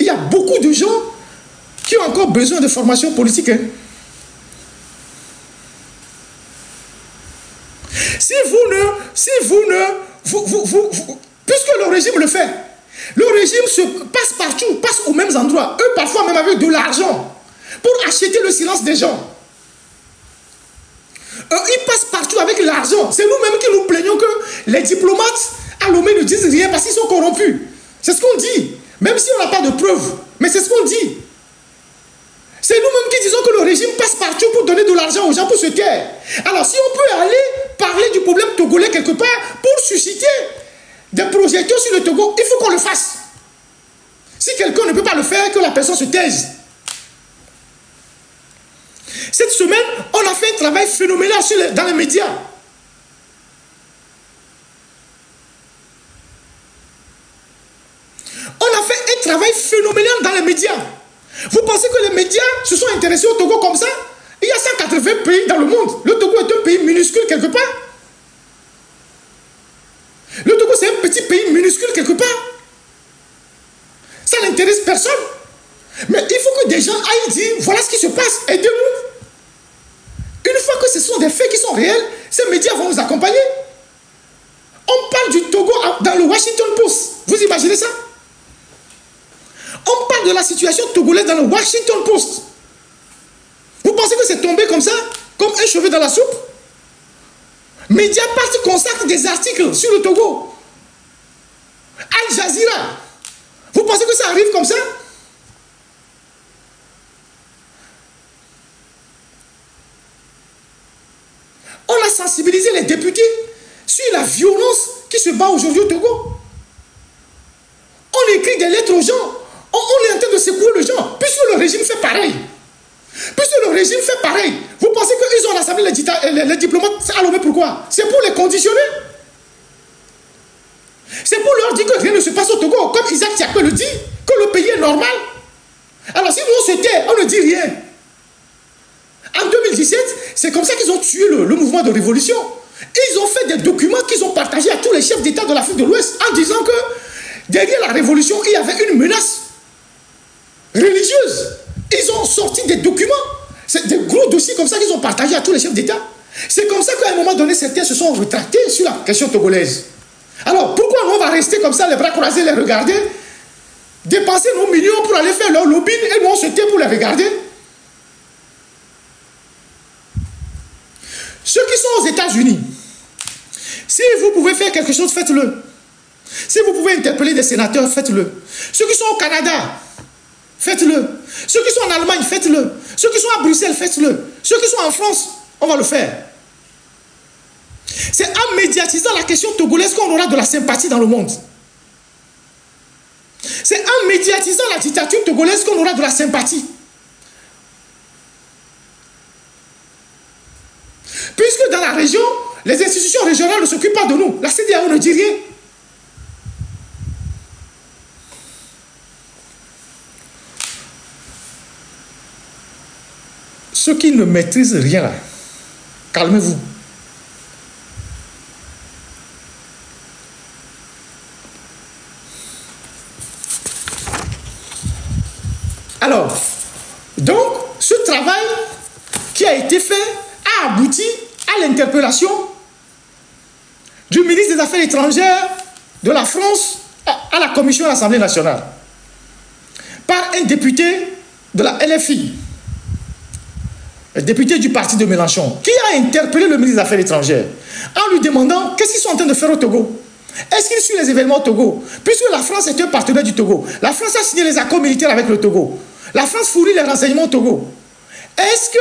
S1: Il y a beaucoup de gens qui ont encore besoin de formation politique. Hein. Puisque le régime le fait, le régime se passe partout, passe aux mêmes endroits, eux parfois même avec de l'argent, pour acheter le silence des gens. Ils passent partout avec l'argent. C'est nous-mêmes qui nous plaignons que les diplomates à Lomé ne disent rien parce qu'ils sont corrompus. C'est ce qu'on dit, même si on n'a pas de preuves, mais c'est ce qu'on dit. C'est nous-mêmes qui disons que le régime passe partout pour donner de l'argent aux gens pour se taire. Alors si on peut aller parler du problème togolais quelque part pour susciter des projections sur le Togo, il faut qu'on le fasse. Si quelqu'un ne peut pas le faire, que la personne se taise. Cette semaine, on a fait un travail phénoménal dans les médias. On a fait un travail phénoménal dans les médias. Vous pensez que les médias se sont intéressés au Togo comme ça? Il y a 180 pays dans le monde. Le Togo est un pays minuscule quelque part. Le Togo, c'est un petit pays minuscule quelque part. Ça n'intéresse personne. Mais il faut que des gens aillent dire, voilà ce qui se passe, aidez-nous. Une fois que ce sont des faits qui sont réels, ces médias vont nous accompagner. On parle du Togo dans le Washington Post. Vous imaginez ça? On parle de la situation togolaise dans le Washington Post. Vous pensez que c'est tombé comme ça, comme un cheveu dans la soupe? Mediapart consacre des articles sur le Togo. Al Jazeera. Vous pensez que ça arrive comme ça? On a sensibilisé les députés sur la violence qui se bat aujourd'hui au Togo. On écrit des lettres aux gens. On est en train de secouer les gens. Puisque le régime fait pareil. Puisque le régime fait pareil. Vous pensez qu'ils ont rassemblé les diplomates à Lomé, pourquoi? C'est pour les conditionner. C'est pour leur dire que rien ne se passe au Togo. Comme Isaac Tiakpe le dit, que le pays est normal. Alors si nous on se tait, on ne dit rien. En 2017, c'est comme ça qu'ils ont tué le mouvement de révolution. Ils ont fait des documents qu'ils ont partagés à tous les chefs d'État de l'Afrique de l'Ouest en disant que derrière la révolution, il y avait une menace religieuse. Ils ont sorti des documents. C'est des gros dossiers comme ça qu'ils ont partagés à tous les chefs d'État. C'est comme ça qu'à un moment donné, certains se sont rétractés sur la question togolaise. Alors, pourquoi on va rester comme ça, les bras croisés, les regarder, dépenser nos millions pour aller faire leur lobbying et nous on se tait pour les regarder? Ceux qui sont aux États-Unis, si vous pouvez faire quelque chose, faites-le. Si vous pouvez interpeller des sénateurs, faites-le. Ceux qui sont au Canada, faites-le. Ceux qui sont en Allemagne, faites-le. Ceux qui sont à Bruxelles, faites-le. Ceux qui sont en France, on va le faire. C'est en médiatisant la question togolaise qu'on aura de la sympathie dans le monde. C'est en médiatisant la dictature togolaise qu'on aura de la sympathie. Puisque dans la région, les institutions régionales ne s'occupent pas de nous. La CEDEAO ne dit rien. Ceux qui ne maîtrisent rien, là, calmez-vous. Alors, donc, ce travail qui a été fait a abouti à l'interpellation du ministre des Affaires étrangères de la France à la Commission de l'Assemblée nationale par un député de la LFI, le député du parti de Mélenchon, qui a interpellé le ministre des Affaires étrangères en lui demandant qu'est-ce qu'ils sont en train de faire au Togo. Est-ce qu'il suit les événements au Togo? Puisque la France est un partenaire du Togo. La France a signé les accords militaires avec le Togo. La France fournit les renseignements au Togo. Est-ce que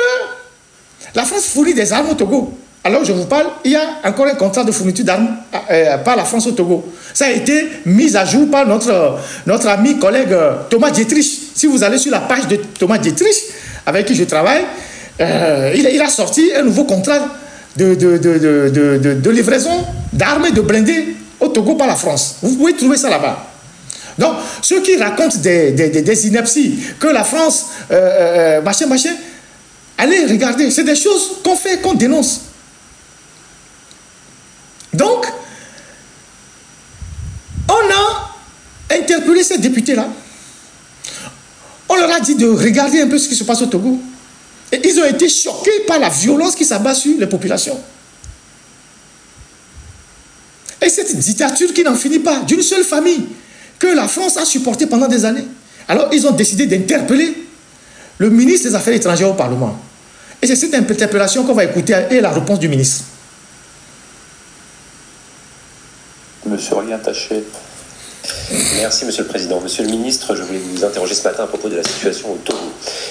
S1: la France fournit des armes au Togo? Alors je vous parle, il y a encore un contrat de fourniture d'armes par la France au Togo. Ça a été mis à jour par notre ami, collègue Thomas Dietrich. Si vous allez sur la page de Thomas Dietrich, avec qui je travaille, il a sorti un nouveau contrat de livraison d'armes et de blindés au Togo par la France. Vous pouvez trouver ça là-bas. Donc, ceux qui racontent des inepties, que la France, machin, allez regarder, c'est des choses qu'on fait, qu'on dénonce. Donc, on a interpellé ces députés-là. On leur a dit de regarder un peu ce qui se passe au Togo. Et ils ont été choqués par la violence qui s'abat sur les populations. Et cette dictature qui n'en finit pas, d'une seule famille, que la France a supportée pendant des années. Alors ils ont décidé d'interpeller le ministre des Affaires étrangères au Parlement. Et c'est cette interpellation qu'on va écouter et la réponse du ministre.
S6: Monsieur Aurélien Taché. Merci Monsieur le Président. Monsieur le Ministre, je voulais vous interroger ce matin à propos de la situation au Togo.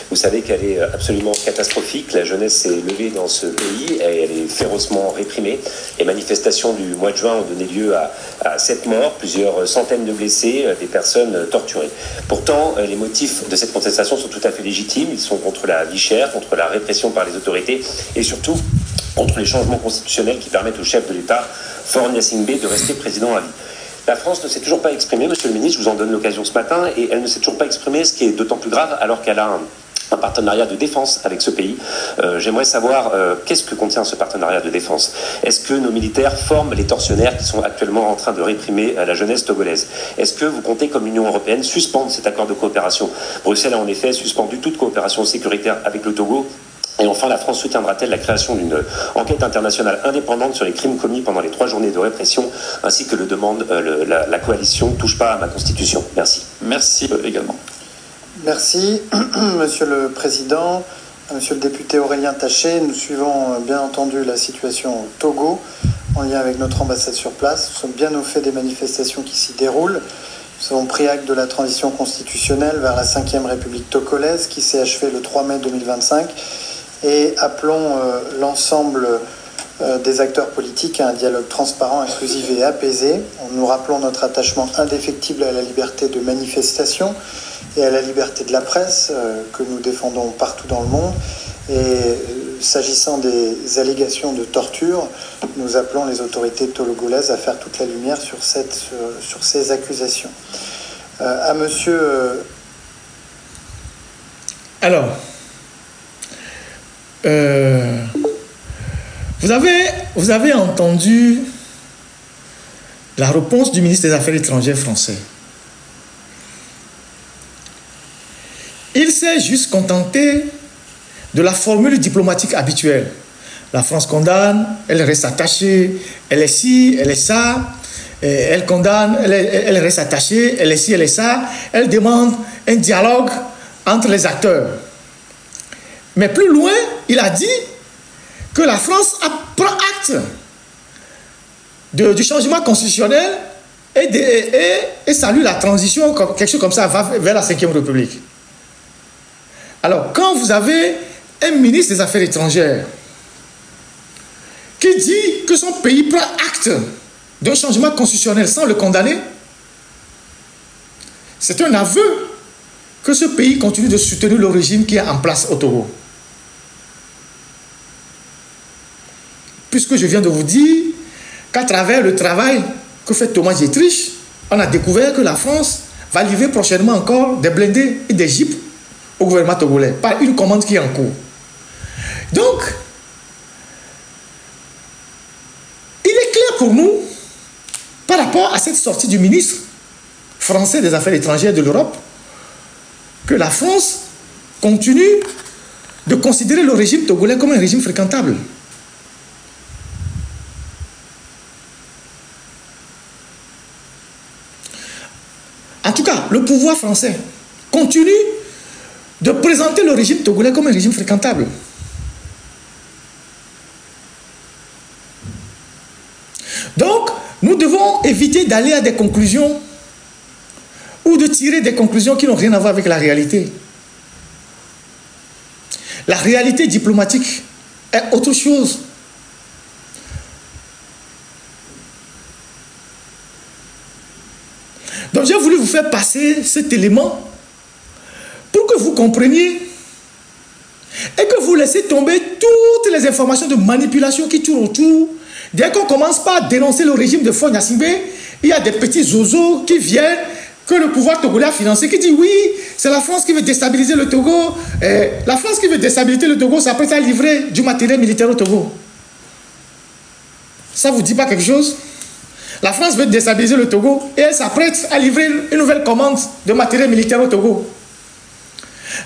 S6: Vous savez qu'elle est absolument catastrophique. La jeunesse s'est levée dans ce pays et elle est férocement réprimée. Les manifestations du mois de juin ont donné lieu à 7 morts, plusieurs centaines de blessés, des personnes torturées. Pourtant, les motifs de cette contestation sont tout à fait légitimes. Ils sont contre la vie chère, contre la répression par les autorités et surtout contre les changements constitutionnels qui permettent au chef de l'État, Faure Gnassingbé, de rester président à vie. La France ne s'est toujours pas exprimée, Monsieur le Ministre, je vous en donne l'occasion ce matin, et elle ne s'est toujours pas exprimée, ce qui est d'autant plus grave alors qu'elle a un partenariat de défense avec ce pays. J'aimerais savoir qu'est-ce que contient ce partenariat de défense. Est-ce que nos militaires forment les tortionnaires qui sont actuellement en train de réprimer la jeunesse togolaise? Est-ce que vous comptez, comme Union européenne, suspendre cet accord de coopération? Bruxelles a en effet suspendu toute coopération sécuritaire avec le Togo. Et enfin, la France soutiendra-t-elle la création d'une enquête internationale indépendante sur les crimes commis pendant les 3 journées de répression, ainsi que le demande la coalition Touche pas à ma Constitution? Merci. Merci également.
S7: Merci, Monsieur le Président. Monsieur le député Aurélien Taché, nous suivons bien entendu la situation au Togo, en lien avec notre ambassade sur place. Nous sommes bien au fait des manifestations qui s'y déroulent. Nous avons pris acte de la transition constitutionnelle vers la 5e République togolaise, qui s'est achevée le 3 mai 2025. Et appelons l'ensemble des acteurs politiques à un dialogue transparent, inclusif et apaisé. Nous rappelons notre attachement indéfectible à la liberté de manifestation et à la liberté de la presse que nous défendons partout dans le monde. Et s'agissant des allégations de torture, nous appelons les autorités togolaises à faire toute la lumière sur ces accusations. À monsieur...
S1: Alors... vous avez entendu la réponse du ministre des Affaires étrangères français. Il s'est juste contenté de la formule diplomatique habituelle. La France condamne, elle reste attachée, elle est ci, elle est ça, elle condamne, elle reste attachée, elle est ci, elle est ça, elle demande un dialogue entre les acteurs. Mais plus loin, il a dit que la France prend acte du changement constitutionnel et salue la transition, quelque chose comme ça, vers la 5e République. Alors, quand vous avez un ministre des Affaires étrangères qui dit que son pays prend acte d'un changement constitutionnel sans le condamner, c'est un aveu que ce pays continue de soutenir le régime qui est en place au Togo. Puisque je viens de vous dire qu'à travers le travail que fait Thomas Dietrich, on a découvert que la France va livrer prochainement encore des blindés et des jeeps au gouvernement togolais, par une commande qui est en cours. Donc, il est clair pour nous, par rapport à cette sortie du ministre français des Affaires étrangères de l'Europe, que la France continue de considérer le régime togolais comme un régime fréquentable. En tout cas, le pouvoir français continue de présenter le régime togolais comme un régime fréquentable. Donc, nous devons éviter d'aller à des conclusions ou de tirer des conclusions qui n'ont rien à voir avec la réalité. La réalité diplomatique est autre chose. Donc j'ai voulu vous faire passer cet élément pour que vous compreniez et que vous laissez tomber toutes les informations de manipulation qui tournent autour. Dès qu'on commence par dénoncer le régime de Faure Gnassingbé, il y a des petits zozos qui viennent, que le pouvoir togolais a financé, qui dit oui, c'est la France qui veut déstabiliser le Togo. La France qui veut déstabiliser le Togo s'apprête à livrer du matériel militaire au Togo. Ça ne vous dit pas quelque chose? La France veut déstabiliser le Togo et elle s'apprête à livrer une nouvelle commande de matériel militaire au Togo.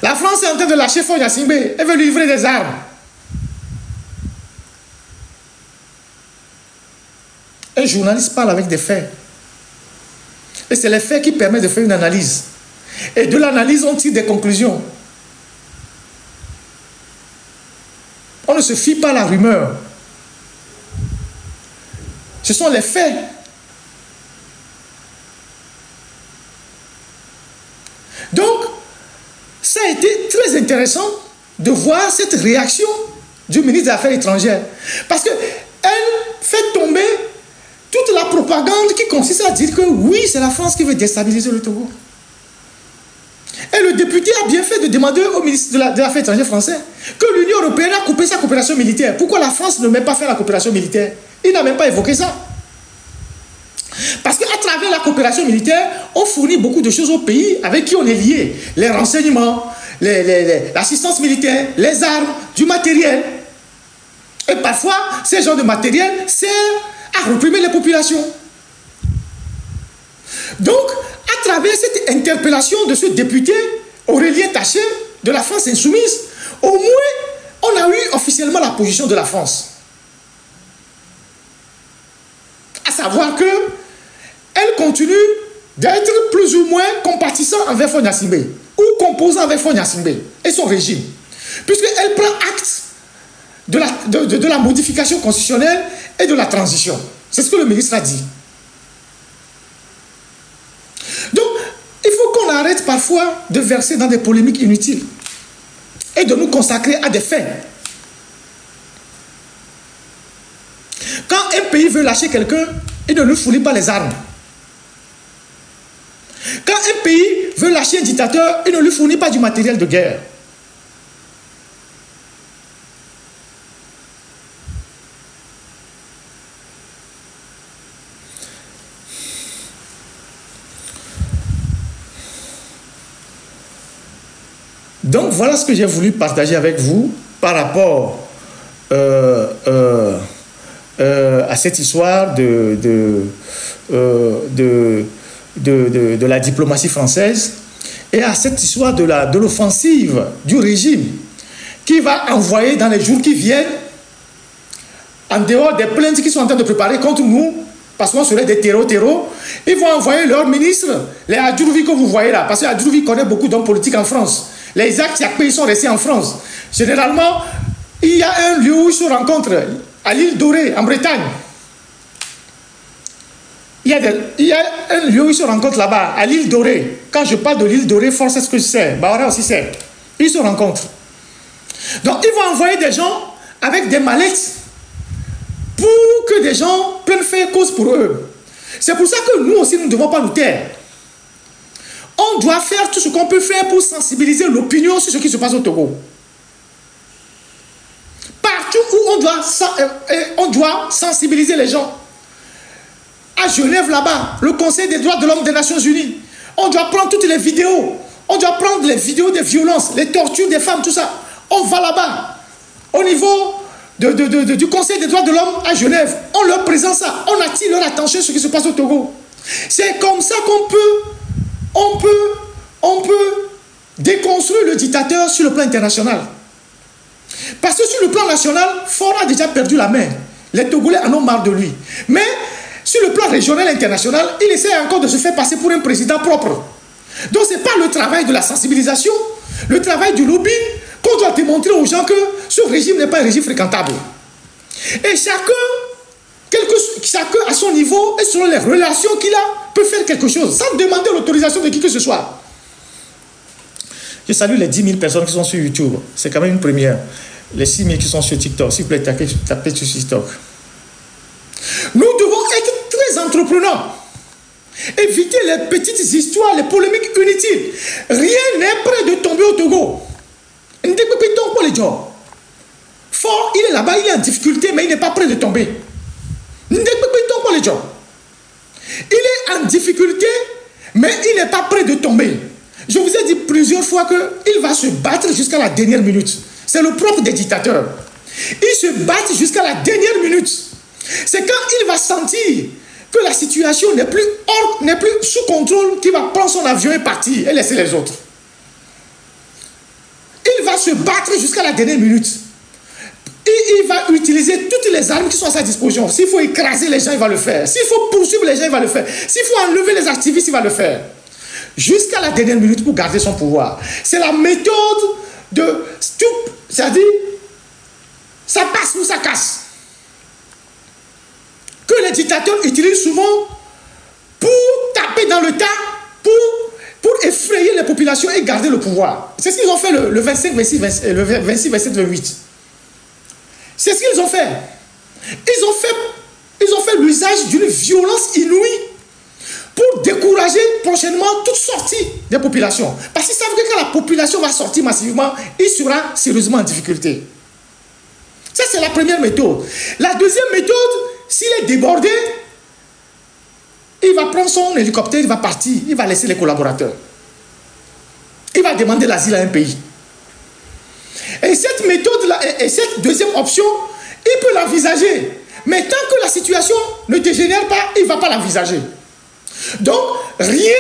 S1: La France est en train de lâcher Faure Gnassingbé. Elle veut lui livrer des armes. Un journaliste parle avec des faits. Et c'est les faits qui permettent de faire une analyse. Et de l'analyse, on tire des conclusions. On ne se fie pas à la rumeur. Ce sont les faits. Donc, ça a été très intéressant de voir cette réaction du ministre des Affaires étrangères. Parce qu'elle fait tomber toute la propagande qui consiste à dire que oui, c'est la France qui veut déstabiliser le Togo. Et le député a bien fait de demander au ministre des Affaires étrangères français que l'Union européenne a coupé sa coopération militaire. Pourquoi la France ne met pas faire la coopération militaire? Il n'a même pas évoqué ça. Parce qu'à travers la coopération militaire, on fournit beaucoup de choses aux pays avec qui on est lié. Les renseignements, l'assistance militaire, les armes, du matériel. Et parfois, ces genres de matériel servent à réprimer les populations. Donc, à travers cette interpellation de ce député Aurélien Taché de la France insoumise, au moins, on a eu officiellement la position de la France. À savoir que elle continue d'être plus ou moins compatissant envers Faure Gnassingbé ou composant avec Faure Gnassingbé et son régime, puisqu'elle prend acte de la modification constitutionnelle et de la transition. C'est ce que le ministre a dit. Donc, il faut qu'on arrête parfois de verser dans des polémiques inutiles et de nous consacrer à des faits. Quand un pays veut lâcher quelqu'un, il ne lui fournit pas les armes. Quand un pays veut lâcher un dictateur, il ne lui fournit pas du matériel de guerre. Donc voilà ce que j'ai voulu partager avec vous par rapport à cette histoire de la diplomatie française et à cette histoire de l'offensive du régime qui va envoyer dans les jours qui viennent, en dehors des plaintes qui sont en train de préparer contre nous, parce qu'on serait des terreaux, ils vont envoyer leurs ministres, les Adjourouvi que vous voyez là, parce que Adjourouvi connaît beaucoup d'hommes politiques en France. Les Isaac Siakpé, ils sont restés en France. Généralement, il y a un lieu où ils se rencontrent, à l'île Dorée, en Bretagne. Il y a un lieu où ils se rencontrent là-bas, à l'île Dorée. Quand je parle de l'île Dorée, force, c'est ce que je sais. Bahora aussi sait. Ils se rencontrent. Donc, ils vont envoyer des gens avec des mallettes pour que des gens puissent faire cause pour eux. C'est pour ça que nous aussi, nous ne devons pas nous taire. On doit faire tout ce qu'on peut faire pour sensibiliser l'opinion sur ce qui se passe au Togo. Partout où on doit sensibiliser les gens. À Genève, là-bas, le Conseil des droits de l'homme des Nations Unies, on doit prendre toutes les vidéos. On doit prendre les vidéos des violences, les tortures des femmes, tout ça. On va là-bas, au niveau du Conseil des droits de l'homme à Genève. On leur présente ça. On attire leur attention sur ce qui se passe au Togo. C'est comme ça qu'on peut déconstruire le dictateur sur le plan international. Parce que sur le plan national, Faure a déjà perdu la main. Les Togolais en ont marre de lui. Mais sur le plan régional et international, il essaie encore de se faire passer pour un président propre. Donc ce n'est pas le travail de la sensibilisation, le travail du lobby qu'on doit démontrer aux gens que ce régime n'est pas un régime fréquentable. Et chacun à son niveau et selon les relations qu'il a, peut faire quelque chose sans demander l'autorisation de qui que ce soit. Je salue les 10 000 personnes qui sont sur YouTube. C'est quand même une première. Les 6 000 qui sont sur TikTok. S'il vous plaît, tapez sur TikTok. Nous devons être très entrepreneurs. Éviter les petites histoires, les polémiques inutiles. Rien n'est prêt de tomber au Togo. Faure, il est là-bas, il est en difficulté, mais il n'est pas prêt de tomber. Il est en difficulté, mais il n'est pas prêt de tomber. Je vous ai dit plusieurs fois qu'il va se battre jusqu'à la dernière minute. C'est le propre des dictateurs. Ils se battent jusqu'à la dernière minute. C'est quand il va sentir que la situation n'est plus sous contrôle qu'il va prendre son avion et partir et laisser les autres. se battre jusqu'à la dernière minute. Il va utiliser toutes les armes qui sont à sa disposition. S'il faut écraser les gens, il va le faire. S'il faut poursuivre les gens, il va le faire. S'il faut enlever les activistes, il va le faire. Jusqu'à la dernière minute pour garder son pouvoir. C'est la méthode de... C'est-à-dire, ça passe ou ça casse. Que les dictateurs utilisent souvent pour taper dans le tas, pour effrayer les populations et garder le pouvoir. C'est ce qu'ils ont fait le 25, 26, 27, 28. C'est ce qu'ils ont fait. Ils ont fait l'usage d'une violence inouïe pour décourager prochainement toute sortie des populations. Parce qu'ils savent que quand la population va sortir massivement, il sera sérieusement en difficulté. Ça, c'est la première méthode. La deuxième méthode, s'il est débordé, il va prendre son hélicoptère, il va partir, il va laisser les collaborateurs. Il va demander l'asile à un pays. Et cette méthode-là, et cette deuxième option, il peut l'envisager. Mais tant que la situation ne dégénère pas, il ne va pas l'envisager. Donc, rien,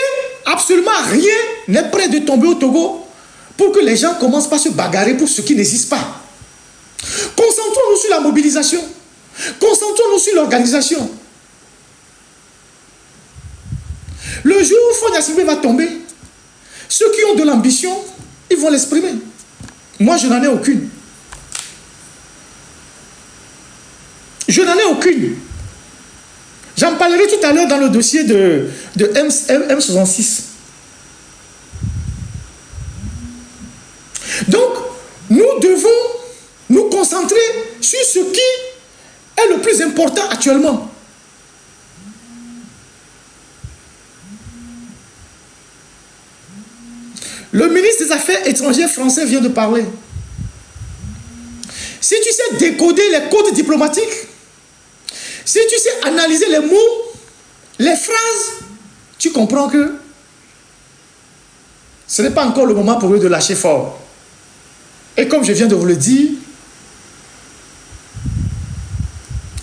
S1: absolument rien n'est prêt de tomber au Togo pour que les gens commencent par se bagarrer pour ce qui n'existe pas. Concentrons-nous sur la mobilisation. Concentrons-nous sur l'organisation. Le jour où Faure Gnassingbé va tomber, ceux qui ont de l'ambition, ils vont l'exprimer. Moi, je n'en ai aucune. Je n'en ai aucune. J'en parlerai tout à l'heure dans le dossier de M66. Donc, nous devons nous concentrer sur ce qui est le plus important actuellement. Le ministre des Affaires étrangères français vient de parler. Si tu sais décoder les codes diplomatiques, si tu sais analyser les mots, les phrases, tu comprends que ce n'est pas encore le moment pour eux de lâcher fort. Et comme je viens de vous le dire,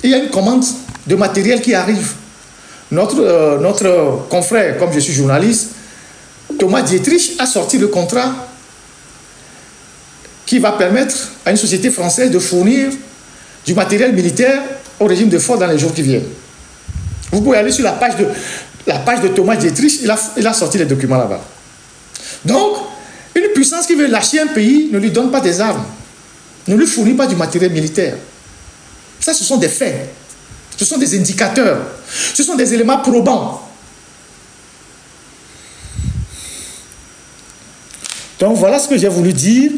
S1: il y a une commande de matériel qui arrive. Notre confrère, comme je suis journaliste, Thomas Dietrich a sorti le contrat qui va permettre à une société française de fournir du matériel militaire au régime de Faure dans les jours qui viennent. Vous pouvez aller sur la page de Thomas Dietrich, il a sorti les documents là-bas. Donc, une puissance qui veut lâcher un pays ne lui donne pas des armes, ne lui fournit pas du matériel militaire. Ça, ce sont des faits, ce sont des indicateurs, ce sont des éléments probants. Donc, voilà ce que j'ai voulu dire